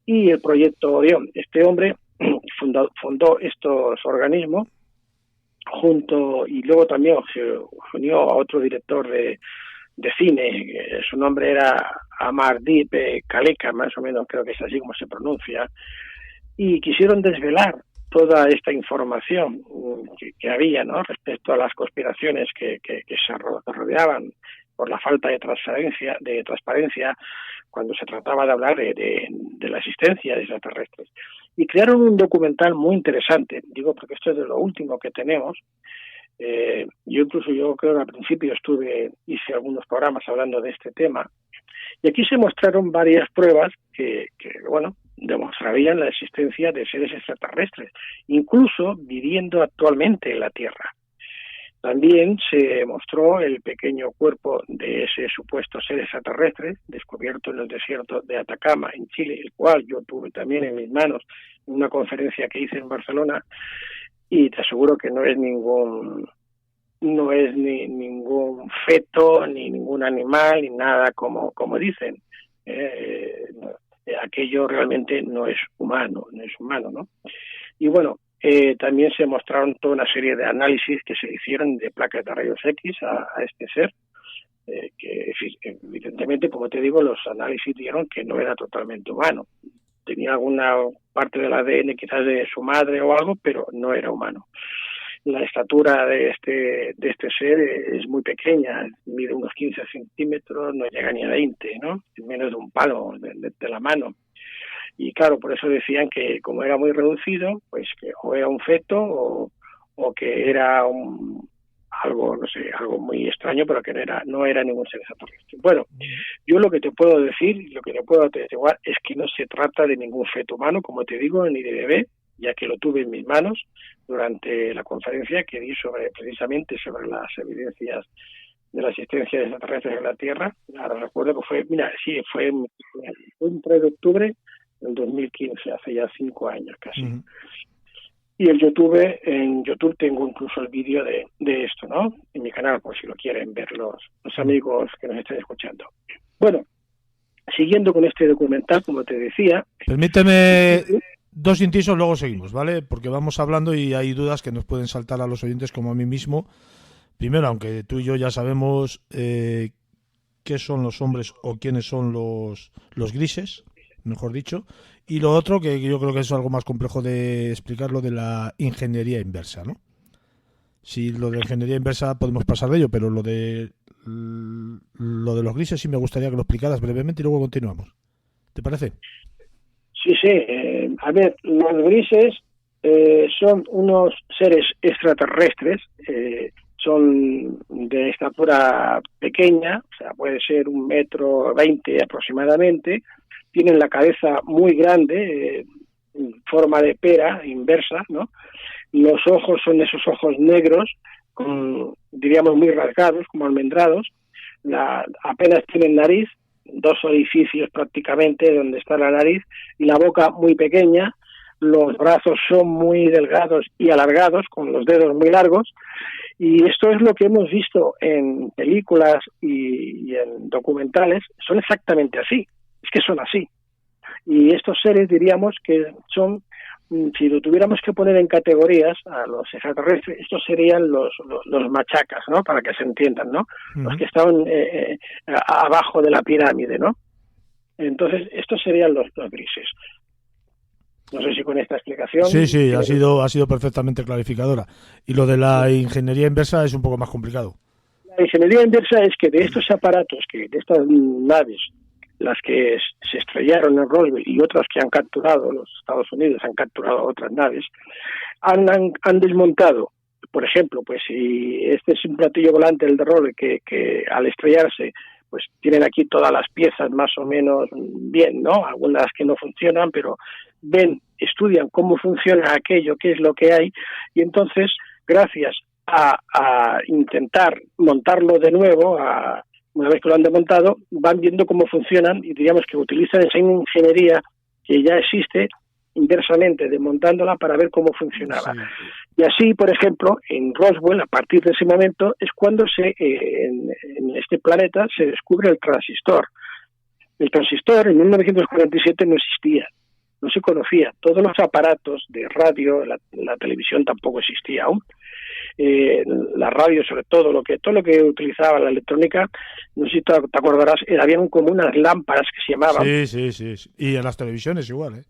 y el Proyecto Orión. Este hombre fundó estos organismos y luego también se unió a otro director de cine, su nombre era Amardeep Kaleka, más o menos creo que es así como se pronuncia, y quisieron desvelar toda esta información que había, ¿no?, respecto a las conspiraciones que se rodeaban por la falta de transparencia cuando se trataba de hablar de la existencia de extraterrestres. Y crearon un documental muy interesante, digo porque esto es de lo último que tenemos. Yo creo que al principio hice algunos programas hablando de este tema, y aquí se mostraron varias pruebas que demostrarían la existencia de seres extraterrestres, incluso viviendo actualmente en la Tierra. También se mostró el pequeño cuerpo de ese supuesto ser extraterrestre descubierto en el desierto de Atacama, en Chile, el cual yo tuve también en mis manos en una conferencia que hice en Barcelona, y te aseguro que no es ningún feto, ni ningún animal, ni nada como dicen. Aquello realmente no es humano, ¿no? Y bueno, también se mostraron toda una serie de análisis que se hicieron de placas de rayos X a este ser, que evidentemente, como te digo, los análisis dieron que no era totalmente humano. Tenía alguna parte del ADN quizás de su madre o algo, pero no era humano. La estatura de este ser es muy pequeña, mide unos 15 centímetros, no llega ni a 20, ¿no? Menos de un palo de la mano. Y claro, por eso decían que como era muy reducido, pues que o era un feto o que era algo muy extraño, pero que no era ningún ser extraterrestre. Bueno, yo lo que te puedo decir, lo que te puedo atestiguar es que no se trata de ningún feto humano, como te digo, ni de bebé, ya que lo tuve en mis manos durante la conferencia que di precisamente sobre las evidencias de la existencia de extraterrestres en la Tierra. Ahora recuerdo que fue un 3 de octubre del 2015, hace ya 5 años casi. Uh-huh. Y en YouTube tengo incluso el vídeo de esto, ¿no? En mi canal, por si lo quieren ver los amigos que nos estén escuchando. Bueno, siguiendo con este documental, como te decía... Permíteme 2 incisos, luego seguimos, ¿vale? Porque vamos hablando y hay dudas que nos pueden saltar a los oyentes como a mí mismo, primero, aunque tú y yo ya sabemos qué son los hombres o quiénes son los grises, mejor dicho, y lo otro, que yo creo que es algo más complejo de explicar, lo de la ingeniería inversa, ¿no? Si lo de ingeniería inversa podemos pasar de ello, pero lo de los grises sí me gustaría que lo explicaras brevemente y luego continuamos. ¿Te parece? Sí, sí. A ver, los grises son unos seres extraterrestres, son de estatura pequeña, o sea, puede ser 1,20 m aproximadamente, tienen la cabeza muy grande, en forma de pera inversa, ¿no? Los ojos son esos ojos negros, diríamos muy rasgados, como almendrados, apenas tienen nariz, 2 orificios prácticamente donde está la nariz, y la boca muy pequeña, los brazos son muy delgados y alargados, con los dedos muy largos, y esto es lo que hemos visto en películas y en documentales, son exactamente así, es que son así. Y estos seres diríamos que son, si lo tuviéramos que poner en categorías a los extraterrestres, estos serían los machacas, ¿no? Para que se entiendan, ¿no? Uh-huh. Los que estaban abajo de la pirámide, ¿no? Entonces, estos serían los grises. No sé si con esta explicación... Sí, ha sido perfectamente clarificadora. Y lo de la ingeniería inversa es un poco más complicado. La ingeniería inversa es que de estos aparatos, de estas naves, las que se estrellaron en Roswell y otras que han capturado, los Estados Unidos han capturado otras naves, han desmontado, por ejemplo, pues si este es un platillo volante, el de Roswell, que al estrellarse, pues tienen aquí todas las piezas más o menos bien, ¿no? Algunas que no funcionan, pero estudian cómo funciona aquello, qué es lo que hay, y entonces, gracias a intentar montarlo de nuevo, una vez que lo han desmontado, van viendo cómo funcionan y diríamos que utilizan esa ingeniería que ya existe inversamente, desmontándola para ver cómo funcionaba. Sí. Y así, por ejemplo, en Roswell, a partir de ese momento, es cuando en este planeta se descubre el transistor. El transistor en 1947 no existía, no se conocía. Todos los aparatos de radio, la televisión tampoco existía aún. La radio, sobre todo lo que utilizaba la electrónica, no sé si te acordarás, habían como unas lámparas que se llamaban. Sí. Y en las televisiones igual, ¿eh?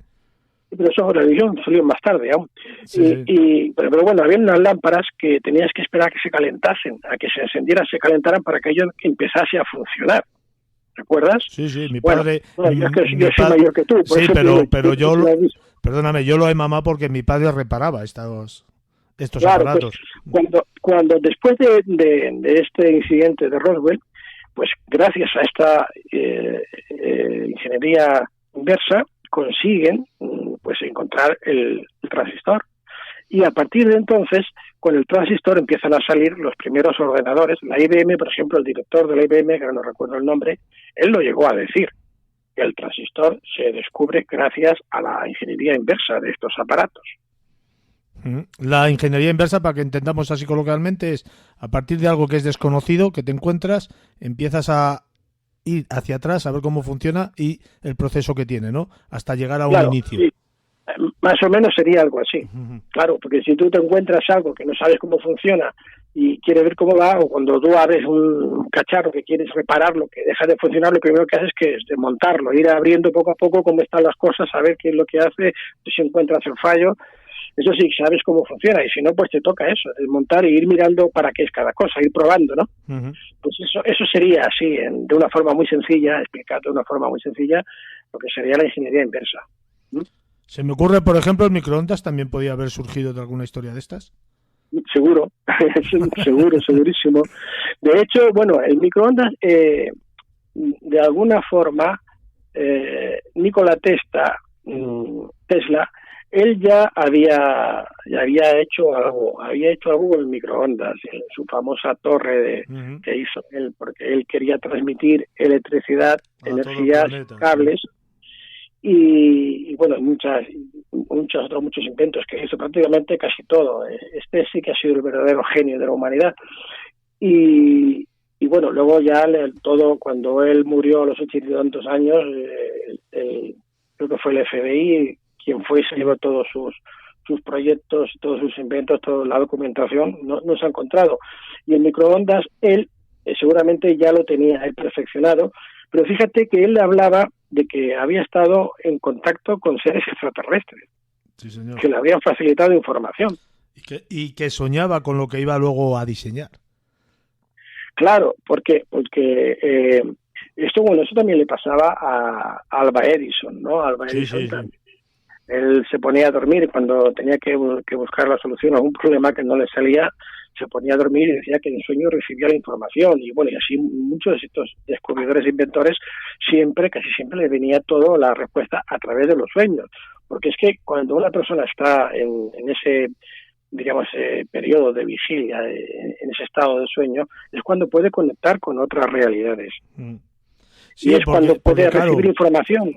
Pero eso en la televisión salió más tarde aún. Sí. Pero bueno, había unas lámparas que tenías que esperar a que se calentasen, a que se encendieran, se calentaran para que ello empezase a funcionar. ¿Recuerdas? Sí, mi padre... Bueno, yo soy mayor que tú. Sí, pero yo... Perdóname, yo lo he mamado porque mi padre reparaba estos aparatos. Pues, cuando después de este incidente de Roswell, pues gracias a esta ingeniería inversa, consiguen pues encontrar el transistor. Y a partir de entonces, con el transistor empiezan a salir los primeros ordenadores. La IBM, por ejemplo, el director de la IBM, que no recuerdo el nombre, él lo llegó a decir, que el transistor se descubre gracias a la ingeniería inversa de estos aparatos. La ingeniería inversa, para que entendamos así coloquialmente, es a partir de algo que es desconocido, que te encuentras, empiezas a ir hacia atrás a ver cómo funciona y el proceso que tiene, ¿no? Hasta llegar a un inicio. Sí. Más o menos sería algo así. Claro, porque si tú te encuentras algo que no sabes cómo funciona y quieres ver cómo va, o cuando tú abres un cacharro que quieres repararlo, que deja de funcionar, lo primero que haces es desmontarlo, ir abriendo poco a poco cómo están las cosas, saber qué es lo que hace, si encuentras el fallo. Eso sí, sabes cómo funciona, y si no, pues te toca eso, desmontar y ir mirando para qué es cada cosa, ir probando, ¿no? Pues eso sería así, de una forma muy sencilla, explicado de una forma muy sencilla, lo que sería la ingeniería inversa. Se me ocurre, por ejemplo, el microondas también podía haber surgido de alguna historia de estas. Seguro, segurísimo. De hecho, bueno, el microondas, de alguna forma, Nikola Tesla, él ya había hecho algo con el microondas, en su famosa torre que hizo él, porque él quería transmitir electricidad, energías, cables. Y bueno, muchos inventos que hizo, prácticamente casi todo. Este sí que ha sido el verdadero genio de la humanidad. Y bueno, luego ya todo, cuando él murió a los 80 y tantos años, creo que fue el FBI quien fue y se llevó todos sus sus proyectos, todos sus inventos, toda la documentación, no se ha encontrado. Y el microondas, él seguramente ya lo tenía él perfeccionado, pero fíjate que él hablaba de que había estado en contacto con seres extraterrestres, sí, señor, que le habían facilitado información. Y que soñaba con lo que iba luego a diseñar. Claro, porque eso también le pasaba a Alva Edison, ¿no? Alva Edison también. Él se ponía a dormir cuando tenía que buscar la solución a algún problema que no le salía, se ponía a dormir y decía que en el sueño recibía la información. Y bueno, y así muchos de estos descubridores e inventores casi siempre le venía todo la respuesta a través de los sueños. Porque es que cuando una persona está en ese, digamos, periodo de vigilia, en ese estado de sueño, es cuando puede conectar con otras realidades. Sí, y es cuando puedes recibir información.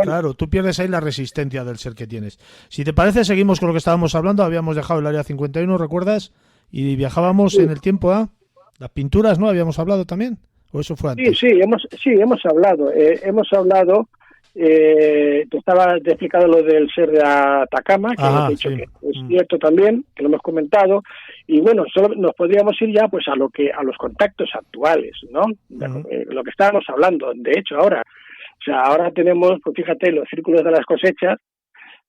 Claro, tú pierdes ahí la resistencia del ser que tienes. Si te parece, seguimos con lo que estábamos hablando. Habíamos dejado el área 51, ¿recuerdas? Y viajábamos en el tiempo a las pinturas, ¿no? Habíamos hablado también. ¿O eso fue antes? Sí, hemos hablado. Te he explicado lo del ser de Atacama, que he dicho que es cierto también, que lo hemos comentado, y bueno, solo nos podríamos ir ya pues a los contactos actuales, ¿no? Lo que estábamos hablando, de hecho, ahora. O sea, ahora tenemos, pues fíjate, los círculos de las cosechas,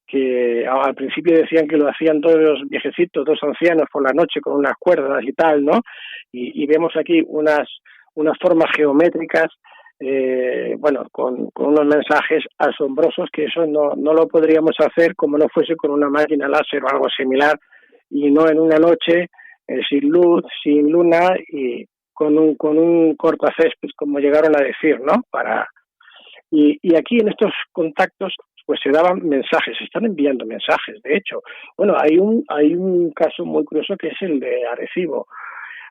que al principio decían que lo hacían todos los viejecitos, dos ancianos por la noche con unas cuerdas y tal, ¿no? Y vemos aquí unas formas geométricas, con unos mensajes asombrosos, que eso no lo podríamos hacer como no fuese con una máquina láser o algo similar, y no en una noche sin luz, sin luna y con un cortacésped, como llegaron a decir, ¿no? Y aquí en estos contactos pues se daban mensajes, se están enviando mensajes. De hecho, bueno, hay un caso muy curioso que es el de Arecibo.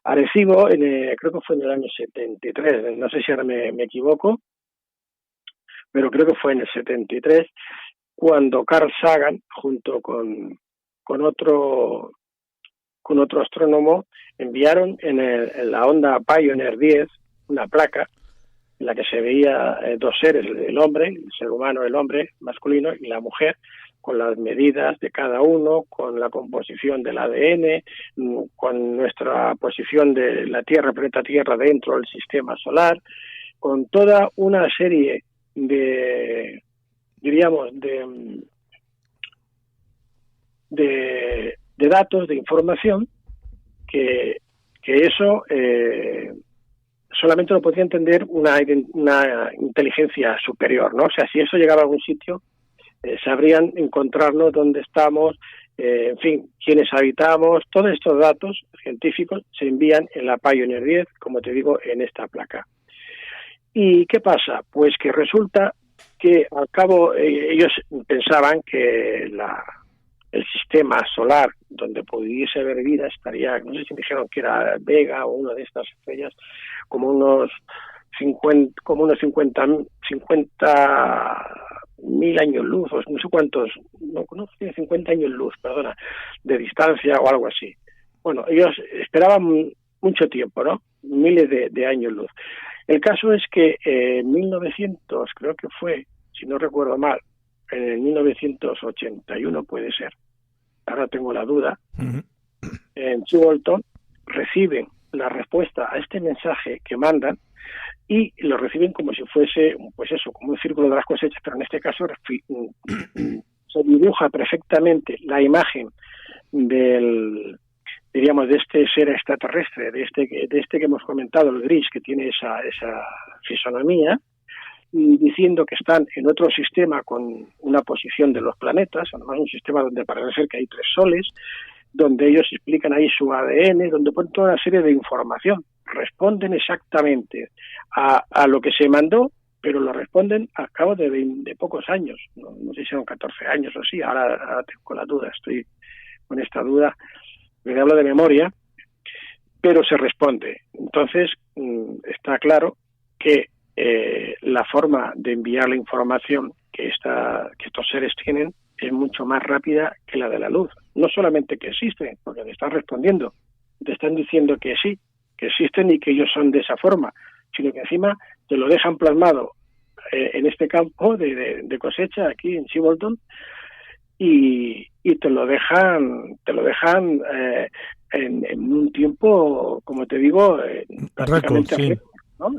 Arecibo, creo que fue en el año 73, no sé si ahora me equivoco, pero creo que fue en el 73, cuando Carl Sagan, junto con otro astrónomo, enviaron en la onda Pioneer 10 una placa en la que se veía dos seres, el hombre, el ser humano, el hombre masculino, y la mujer, con las medidas de cada uno, con la composición del ADN, con nuestra posición de la Tierra, planeta Tierra, dentro del sistema solar, con toda una serie de datos, de información, que eso solamente lo podría entender una inteligencia superior, ¿no? O sea, si eso llegaba a algún sitio, sabrían encontrarnos dónde estamos, en fin, quiénes habitamos. Todos estos datos científicos se envían en la Pioneer 10, como te digo, en esta placa. ¿Y qué pasa? Pues que resulta que al cabo ellos pensaban que el sistema solar donde pudiese haber vida estaría, no sé si me dijeron que era Vega o una de estas estrellas, como unos 50.000 años luz, o no sé cuántos, no 50 años luz, perdona, de distancia o algo así. Bueno, ellos esperaban mucho tiempo, ¿no? Miles de años luz. El caso es que en 1900, creo que fue, si no recuerdo mal, en 1981 puede ser, ahora tengo la duda, en Chilton reciben la respuesta a este mensaje que mandan, y lo reciben como si fuese, pues eso, como un círculo de las cosechas, pero en este caso se dibuja perfectamente la imagen de este ser extraterrestre, de este que hemos comentado, el gris, que tiene esa fisonomía, diciendo que están en otro sistema con una posición de los planetas, además un sistema donde parece ser que hay 3 soles, donde ellos explican ahí su ADN, donde ponen toda una serie de información. Responden exactamente a lo que se mandó, pero lo responden al cabo de pocos años, no sé si son 14 años o así, ahora tengo la duda, estoy con esta duda, me hablo de memoria, pero se responde. Entonces, está claro que la forma de enviar la información que estos seres tienen es mucho más rápida que la de la luz. No solamente que existen, porque te están respondiendo, te están diciendo que sí, que existen y que ellos son de esa forma, sino que encima te lo dejan plasmado en este campo de cosecha aquí en Chilton, y te lo dejan en un tiempo, como te digo, prácticamente récord, sí. ¿No?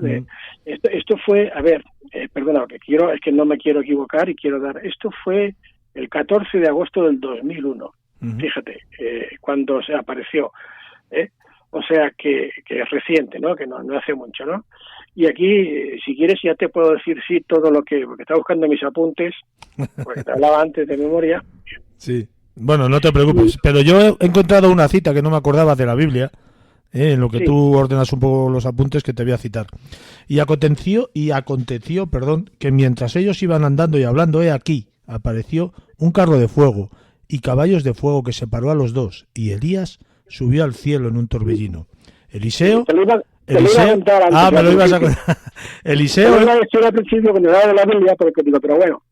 Esto fue, a ver, perdona, es que no me quiero equivocar y quiero dar, esto fue el 14 de agosto del 2001, fíjate, cuando se apareció, o sea que es reciente, ¿no? Que no hace mucho, ¿no? Y aquí, si quieres, ya te puedo decir sí todo lo que, porque estaba buscando mis apuntes, porque te hablaba antes de memoria. Sí, bueno, no te preocupes, pero yo he encontrado una cita que no me acordaba de la Biblia, en lo que tú ordenas un poco los apuntes que te voy a citar. Y aconteció, que mientras ellos iban andando y hablando, aquí apareció un carro de fuego y caballos de fuego que separó a los dos, y Elías subió al cielo en un torbellino. Eliseo... me lo ibas a contar. Eliseo... Te lo iba a decir al principio cuando hablaba de la Biblia, porque digo, pero bueno,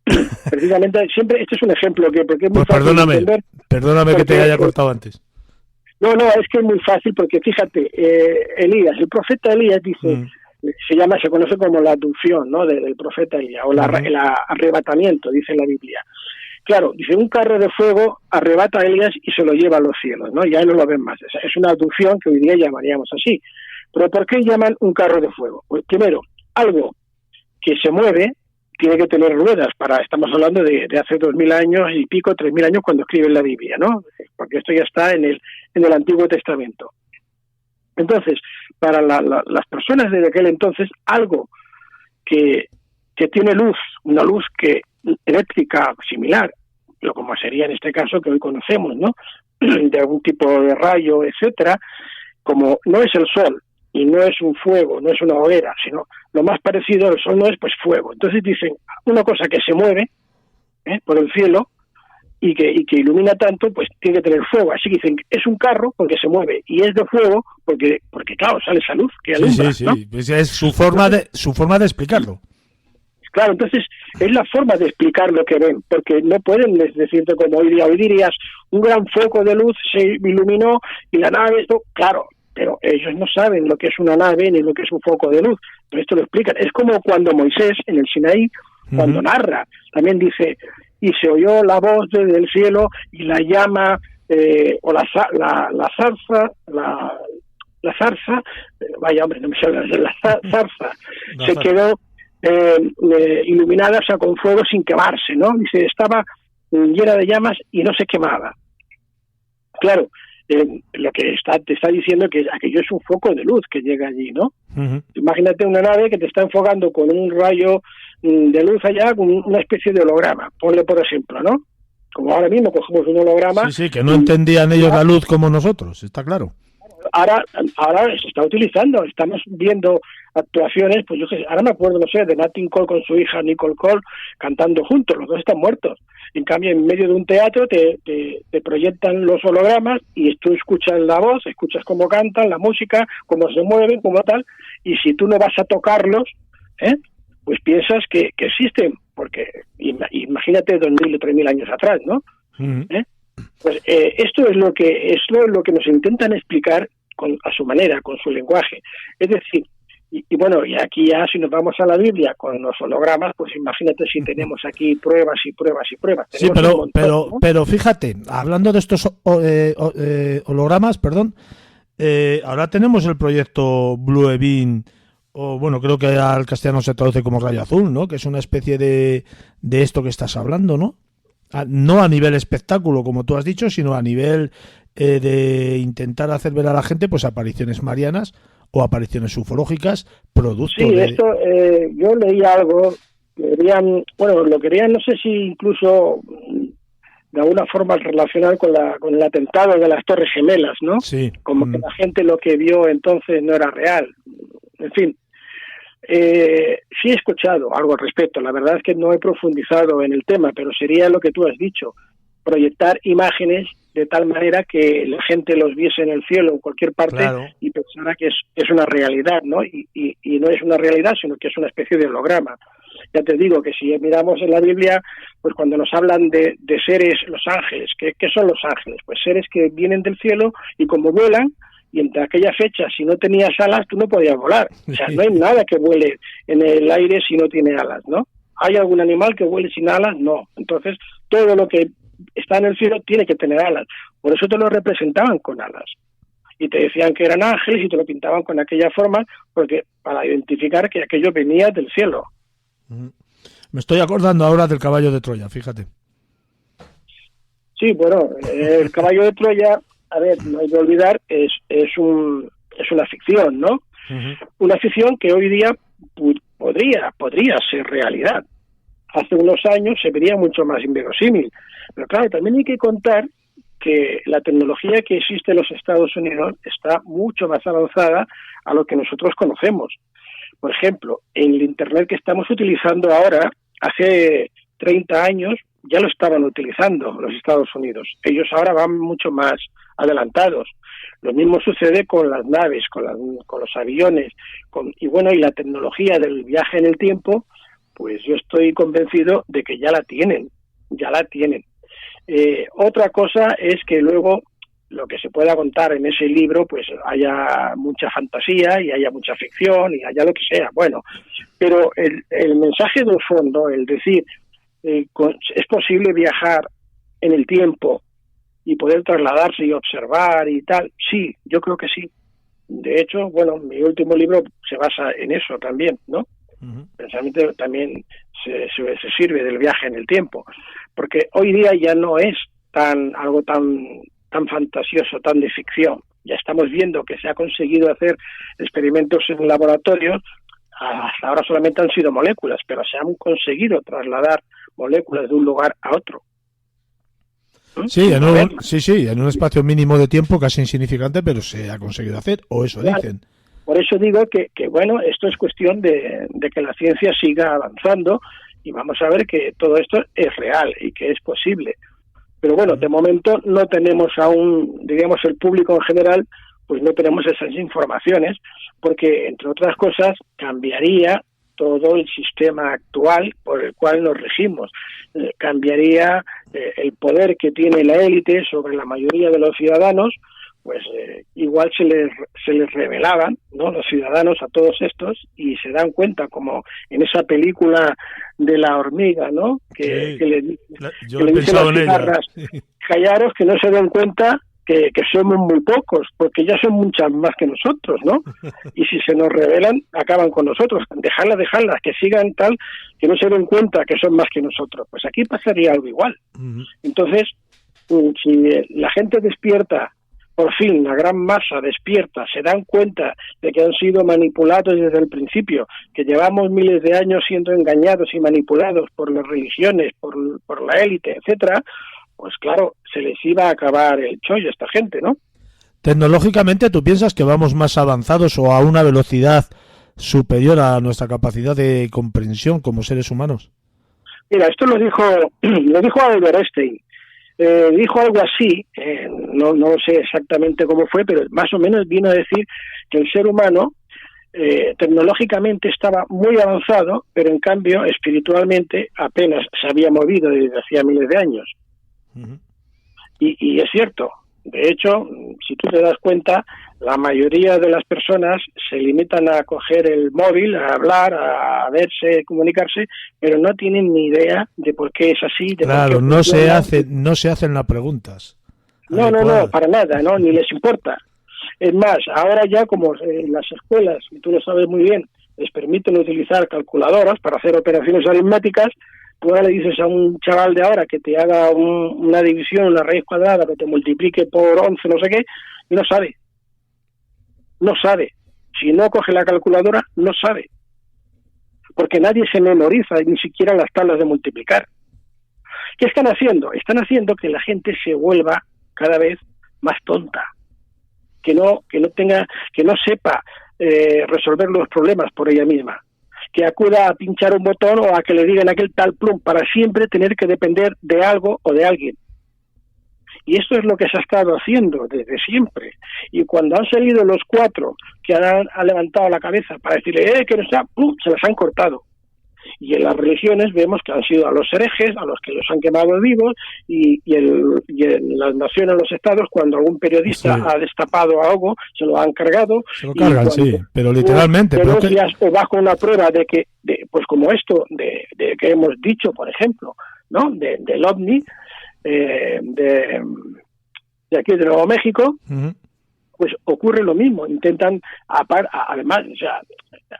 precisamente, siempre, este es un ejemplo porque es muy fácil de entender. Perdóname que te haya cortado antes. No, es que es muy fácil, porque fíjate, Elías, el profeta Elías dice, se conoce como la aducción, ¿no? del profeta Elías, o el arrebatamiento, dice la Biblia. Claro, dice, un carro de fuego arrebata a Elías y se lo lleva a los cielos, ¿no? Ya no lo ven más. Es una aducción que hoy día llamaríamos así. Pero ¿por qué llaman un carro de fuego? Pues primero, algo que se mueve tiene que tener ruedas. Estamos hablando de hace 2000 años y pico, 3000 años cuando escriben la Biblia, ¿no? Porque esto ya está en el Antiguo Testamento. Entonces, para las personas de aquel entonces, algo que tiene luz, una luz eléctrica similar, como sería en este caso que hoy conocemos, ¿no? De algún tipo de rayo, etcétera, como no es el sol y no es un fuego, no es una hoguera, sino lo más parecido al sol no es pues fuego. Entonces dicen, una cosa que se mueve por el cielo y que ilumina tanto, pues tiene que tener fuego. Así que dicen, es un carro porque se mueve, y es de fuego porque claro, sale esa luz que alumbra, sí. ¿no? Pues es su forma de explicarlo. Claro, entonces es la forma de explicar lo que ven, porque no pueden decirte como hoy dirías, un gran foco de luz se iluminó y la nave, esto, claro, pero ellos no saben lo que es una nave ni lo que es un foco de luz, pero esto lo explican. Es como cuando Moisés en el Sinaí, cuando narra, también dice, y se oyó la voz desde el cielo y la llama, o la zarza, vaya hombre, no me sale, la zarza, se quedó iluminada, o sea, con fuego sin quemarse, ¿no? Dice, estaba llena de llamas y no se quemaba. Claro, lo que te está diciendo que aquello es un foco de luz que llega allí, ¿no? Imagínate una nave que te está enfocando con un rayo de luz allá, con una especie de holograma, ponle por ejemplo, ¿no? Como ahora mismo cogemos un holograma... Sí, que no entendían ellos la luz como nosotros, está claro. Ahora se está utilizando, estamos viendo actuaciones, pues yo ahora me acuerdo, no sé, de Nat King Cole con su hija Nicole Cole cantando juntos, los dos están muertos. En cambio, en medio de un teatro te proyectan los hologramas y tú escuchas la voz, escuchas cómo cantan, la música, cómo se mueven, cómo tal, y si tú no vas a tocarlos, pues piensas que existen, porque imagínate 2000 o 3000 años atrás, ¿no? Pues esto es lo que nos intentan explicar a su manera, con su lenguaje. Es decir, y bueno, y aquí ya si nos vamos a la Biblia con los hologramas, pues imagínate si tenemos aquí pruebas y pruebas y pruebas. Sí, pero fíjate, hablando de estos hologramas, ahora tenemos el proyecto Blue Beam, o bueno, creo que al castellano se traduce como rayo azul, ¿no? Que es una especie de esto que estás hablando, ¿no? No a nivel espectáculo, como tú has dicho, sino a nivel de intentar hacer ver a la gente pues apariciones marianas o apariciones ufológicas producto de... esto yo leí algo, lo querían, no sé si incluso de alguna forma relacionar con el atentado de las Torres Gemelas, ¿no? Sí. Como que la gente lo que vio entonces no era real. En fin. Sí he escuchado algo al respecto, la verdad es que no he profundizado en el tema, pero sería lo que tú has dicho, proyectar imágenes de tal manera que la gente los viese en el cielo en cualquier parte, claro, y pensara que es una realidad, ¿no? Y no es una realidad, sino que es una especie de holograma. Ya te digo que si miramos en la Biblia, pues cuando nos hablan de seres, los ángeles, ¿qué son los ángeles? Pues seres que vienen del cielo y como vuelan, y entre aquella fecha, si no tenías alas, tú no podías volar. O sea, no hay nada que vuele en el aire si no tiene alas, ¿no? ¿Hay algún animal que vuele sin alas? No. Entonces, todo lo que está en el cielo tiene que tener alas. Por eso te lo representaban con alas. Y te decían que eran ángeles y te lo pintaban con aquella forma, porque para identificar que aquello venía del cielo. Me estoy acordando ahora del caballo de Troya, fíjate. Sí, bueno, el caballo de Troya, a ver, no hay que olvidar, es una ficción, ¿no? Una ficción que hoy día podría ser realidad. Hace unos años se vería mucho más inverosímil. Pero claro, también hay que contar que la tecnología que existe en los Estados Unidos está mucho más avanzada a lo que nosotros conocemos. Por ejemplo, el Internet que estamos utilizando ahora, hace 30 años ya lo estaban utilizando los Estados Unidos. Ellos ahora van mucho más adelantados. Lo mismo sucede con las naves, con los aviones, y la tecnología del viaje en el tiempo, pues yo estoy convencido de que ya la tienen. Otra cosa es que luego lo que se pueda contar en ese libro, pues haya mucha fantasía y haya mucha ficción y haya lo que sea. Bueno, pero el mensaje de fondo, el decir, es posible viajar en el tiempo y poder trasladarse y observar y tal, sí, yo creo que sí. De hecho, mi último libro se basa en eso también, ¿no? Precisamente también se sirve del viaje en el tiempo, porque hoy día ya no es algo tan fantasioso, tan de ficción. Ya estamos viendo que se ha conseguido hacer experimentos en laboratorios. Hasta ahora solamente han sido moléculas, pero se han conseguido trasladar moléculas de un lugar a otro. Sí, en un espacio mínimo de tiempo casi insignificante, pero se ha conseguido hacer, o eso dicen. Por eso digo que esto es cuestión de que la ciencia siga avanzando y vamos a ver que todo esto es real y que es posible. Pero de momento no tenemos aún, digamos, el público en general, pues no tenemos esas informaciones, porque, entre otras cosas, cambiaría todo el sistema actual por el cual nos regimos. Cambiaría el poder que tiene la élite sobre la mayoría de los ciudadanos, pues igual se les revelaban, ¿no?, los ciudadanos a todos estos, y se dan cuenta, como en esa película de la hormiga, ¿no?, que le dicen a las cigarras, callaros, que no se den cuenta que somos muy pocos, porque ya son muchas más que nosotros, ¿no? Y si se nos revelan, acaban con nosotros. Dejarlas, que sigan tal, que no se den cuenta que son más que nosotros. Pues aquí pasaría algo igual. Entonces, si la gente despierta, por fin, la gran masa despierta, se dan cuenta de que han sido manipulados desde el principio, que llevamos miles de años siendo engañados y manipulados por las religiones, por la élite, etcétera, pues claro, se les iba a acabar el chollo a esta gente, ¿no? Tecnológicamente, ¿tú piensas que vamos más avanzados o a una velocidad superior a nuestra capacidad de comprensión como seres humanos? Mira, esto lo dijo Albert Einstein. Dijo algo así, no sé exactamente cómo fue, pero más o menos vino a decir que el ser humano tecnológicamente estaba muy avanzado, pero en cambio espiritualmente apenas se había movido desde hacía miles de años. Y es cierto. De hecho, si tú te das cuenta, la mayoría de las personas se limitan a coger el móvil, a hablar, a verse, comunicarse, pero no tienen ni idea de por qué es así. Claro, no se hacen las preguntas. No, para nada, no, ni les importa. Es más, ahora ya como en las escuelas, y tú lo sabes muy bien, les permiten utilizar calculadoras para hacer operaciones aritméticas. Tú ahora le dices a un chaval de ahora que te haga una división, una raíz cuadrada, que te multiplique por 11, no sé qué, y no sabe. No sabe. Si no coge la calculadora, no sabe. Porque nadie se memoriza ni siquiera las tablas de multiplicar. ¿Qué están haciendo? Están haciendo que la gente se vuelva cada vez más tonta. Que no sepa resolver los problemas por ella misma. Que acuda a pinchar un botón o a que le digan aquel tal plum, para siempre tener que depender de algo o de alguien. Y esto es lo que se ha estado haciendo desde siempre. Y cuando han salido los 4 que han levantado la cabeza para decirle, que no está, ¡pum!, se las han cortado. Y en las religiones vemos que han sido a los herejes, a los que los han quemado vivos, y en las naciones, los estados, cuando algún periodista ha destapado algo, se lo han cargado. Se lo cargan, sí, pero literalmente. O bajo una prueba de que, pues como esto de que hemos dicho, por ejemplo, ¿no?, del OVNI, de aquí de Nuevo México, pues ocurre lo mismo. Intentan, además, o sea,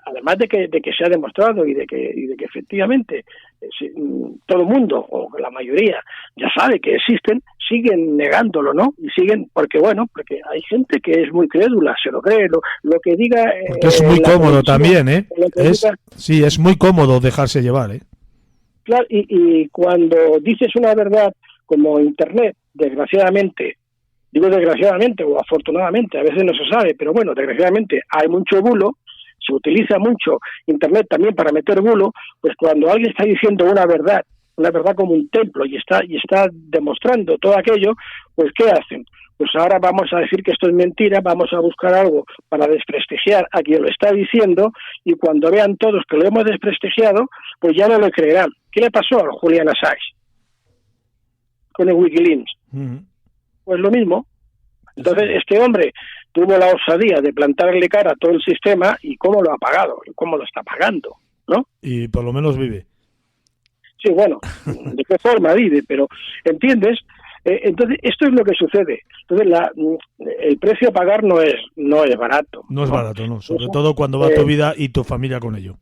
además de que se ha demostrado y de que efectivamente todo el mundo, o la mayoría, ya sabe que existen, siguen negándolo, ¿no? Y siguen, porque hay gente que es muy crédula, se lo cree, lo que diga... Porque es muy cómodo también, ¿eh? Sí, es muy cómodo dejarse llevar, ¿eh? Claro, y cuando dices una verdad como Internet, desgraciadamente, digo desgraciadamente o afortunadamente, a veces no se sabe, pero bueno, desgraciadamente hay mucho bulo, se utiliza mucho Internet también para meter bulo, pues cuando alguien está diciendo una verdad como un templo y está demostrando todo aquello, pues ¿qué hacen? Pues ahora vamos a decir que esto es mentira, vamos a buscar algo para desprestigiar a quien lo está diciendo, y cuando vean todos que lo hemos desprestigiado, pues ya no lo creerán. ¿Qué le pasó a Julian Assange con el Wikileaks? Pues lo mismo. Entonces este hombre tuvo la osadía de plantarle cara a todo el sistema, y cómo lo ha pagado, y cómo lo está pagando, ¿no? Y por lo menos vive. Sí, bueno, de qué forma vive, pero ¿entiendes? Entonces esto es lo que sucede. Entonces el precio a pagar no es barato. No es barato, no. Sobre todo cuando va tu vida y tu familia con ello.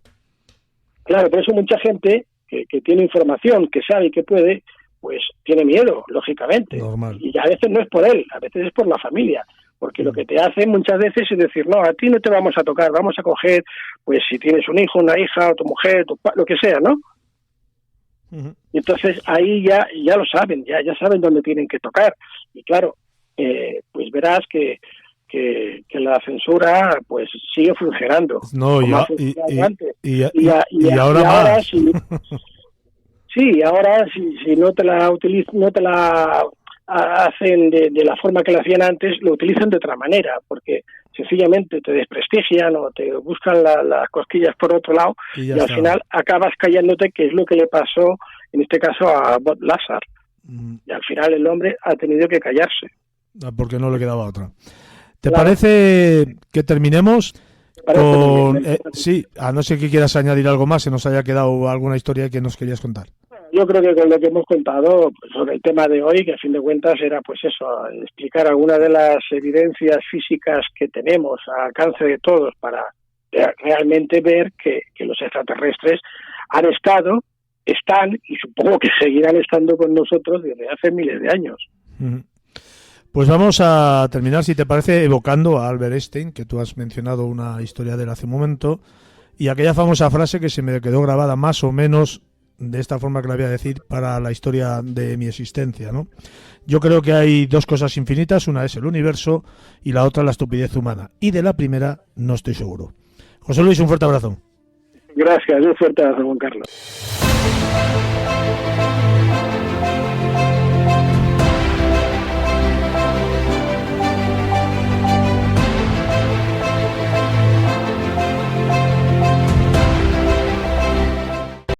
Claro, por eso mucha gente que tiene información, que sabe y que puede, pues tiene miedo, lógicamente. Normal. Y a veces no es por él, a veces es por la familia. Porque lo que te hacen muchas veces es decir, no, a ti no te vamos a tocar, vamos a coger, pues si tienes un hijo, una hija, o tu mujer, lo que sea, ¿no? Y entonces ahí ya lo saben, ya saben dónde tienen que tocar. Y claro, pues verás que la censura pues sigue funcionando. No, y ahora más. Sí, ahora si no te la hacen de la forma que la hacían antes, lo utilizan de otra manera, porque sencillamente te desprestigian o te buscan las cosquillas por otro lado, y al final acabas callándote, que es lo que le pasó en este caso a Bob Lazar. Y al final el hombre ha tenido que callarse. Porque no le quedaba otra. ¿Te parece que terminemos? Sí, a no ser que quieras añadir algo más, se nos haya quedado alguna historia que nos querías contar. Yo creo que con lo que hemos contado sobre el tema de hoy, que a fin de cuentas era pues eso, explicar algunas de las evidencias físicas que tenemos al alcance de todos para realmente ver que los extraterrestres están y supongo que seguirán estando con nosotros desde hace miles de años. Pues vamos a terminar, si te parece, evocando a Albert Einstein, que tú has mencionado una historia de él hace un momento, y aquella famosa frase que se me quedó grabada más o menos de esta forma que la voy a decir para la historia de mi existencia, ¿no? Yo creo que hay dos cosas infinitas, una es el universo y la otra la estupidez humana, y de la primera no estoy seguro. José Luis, un fuerte abrazo. Gracias, un fuerte abrazo, Juan Carlos.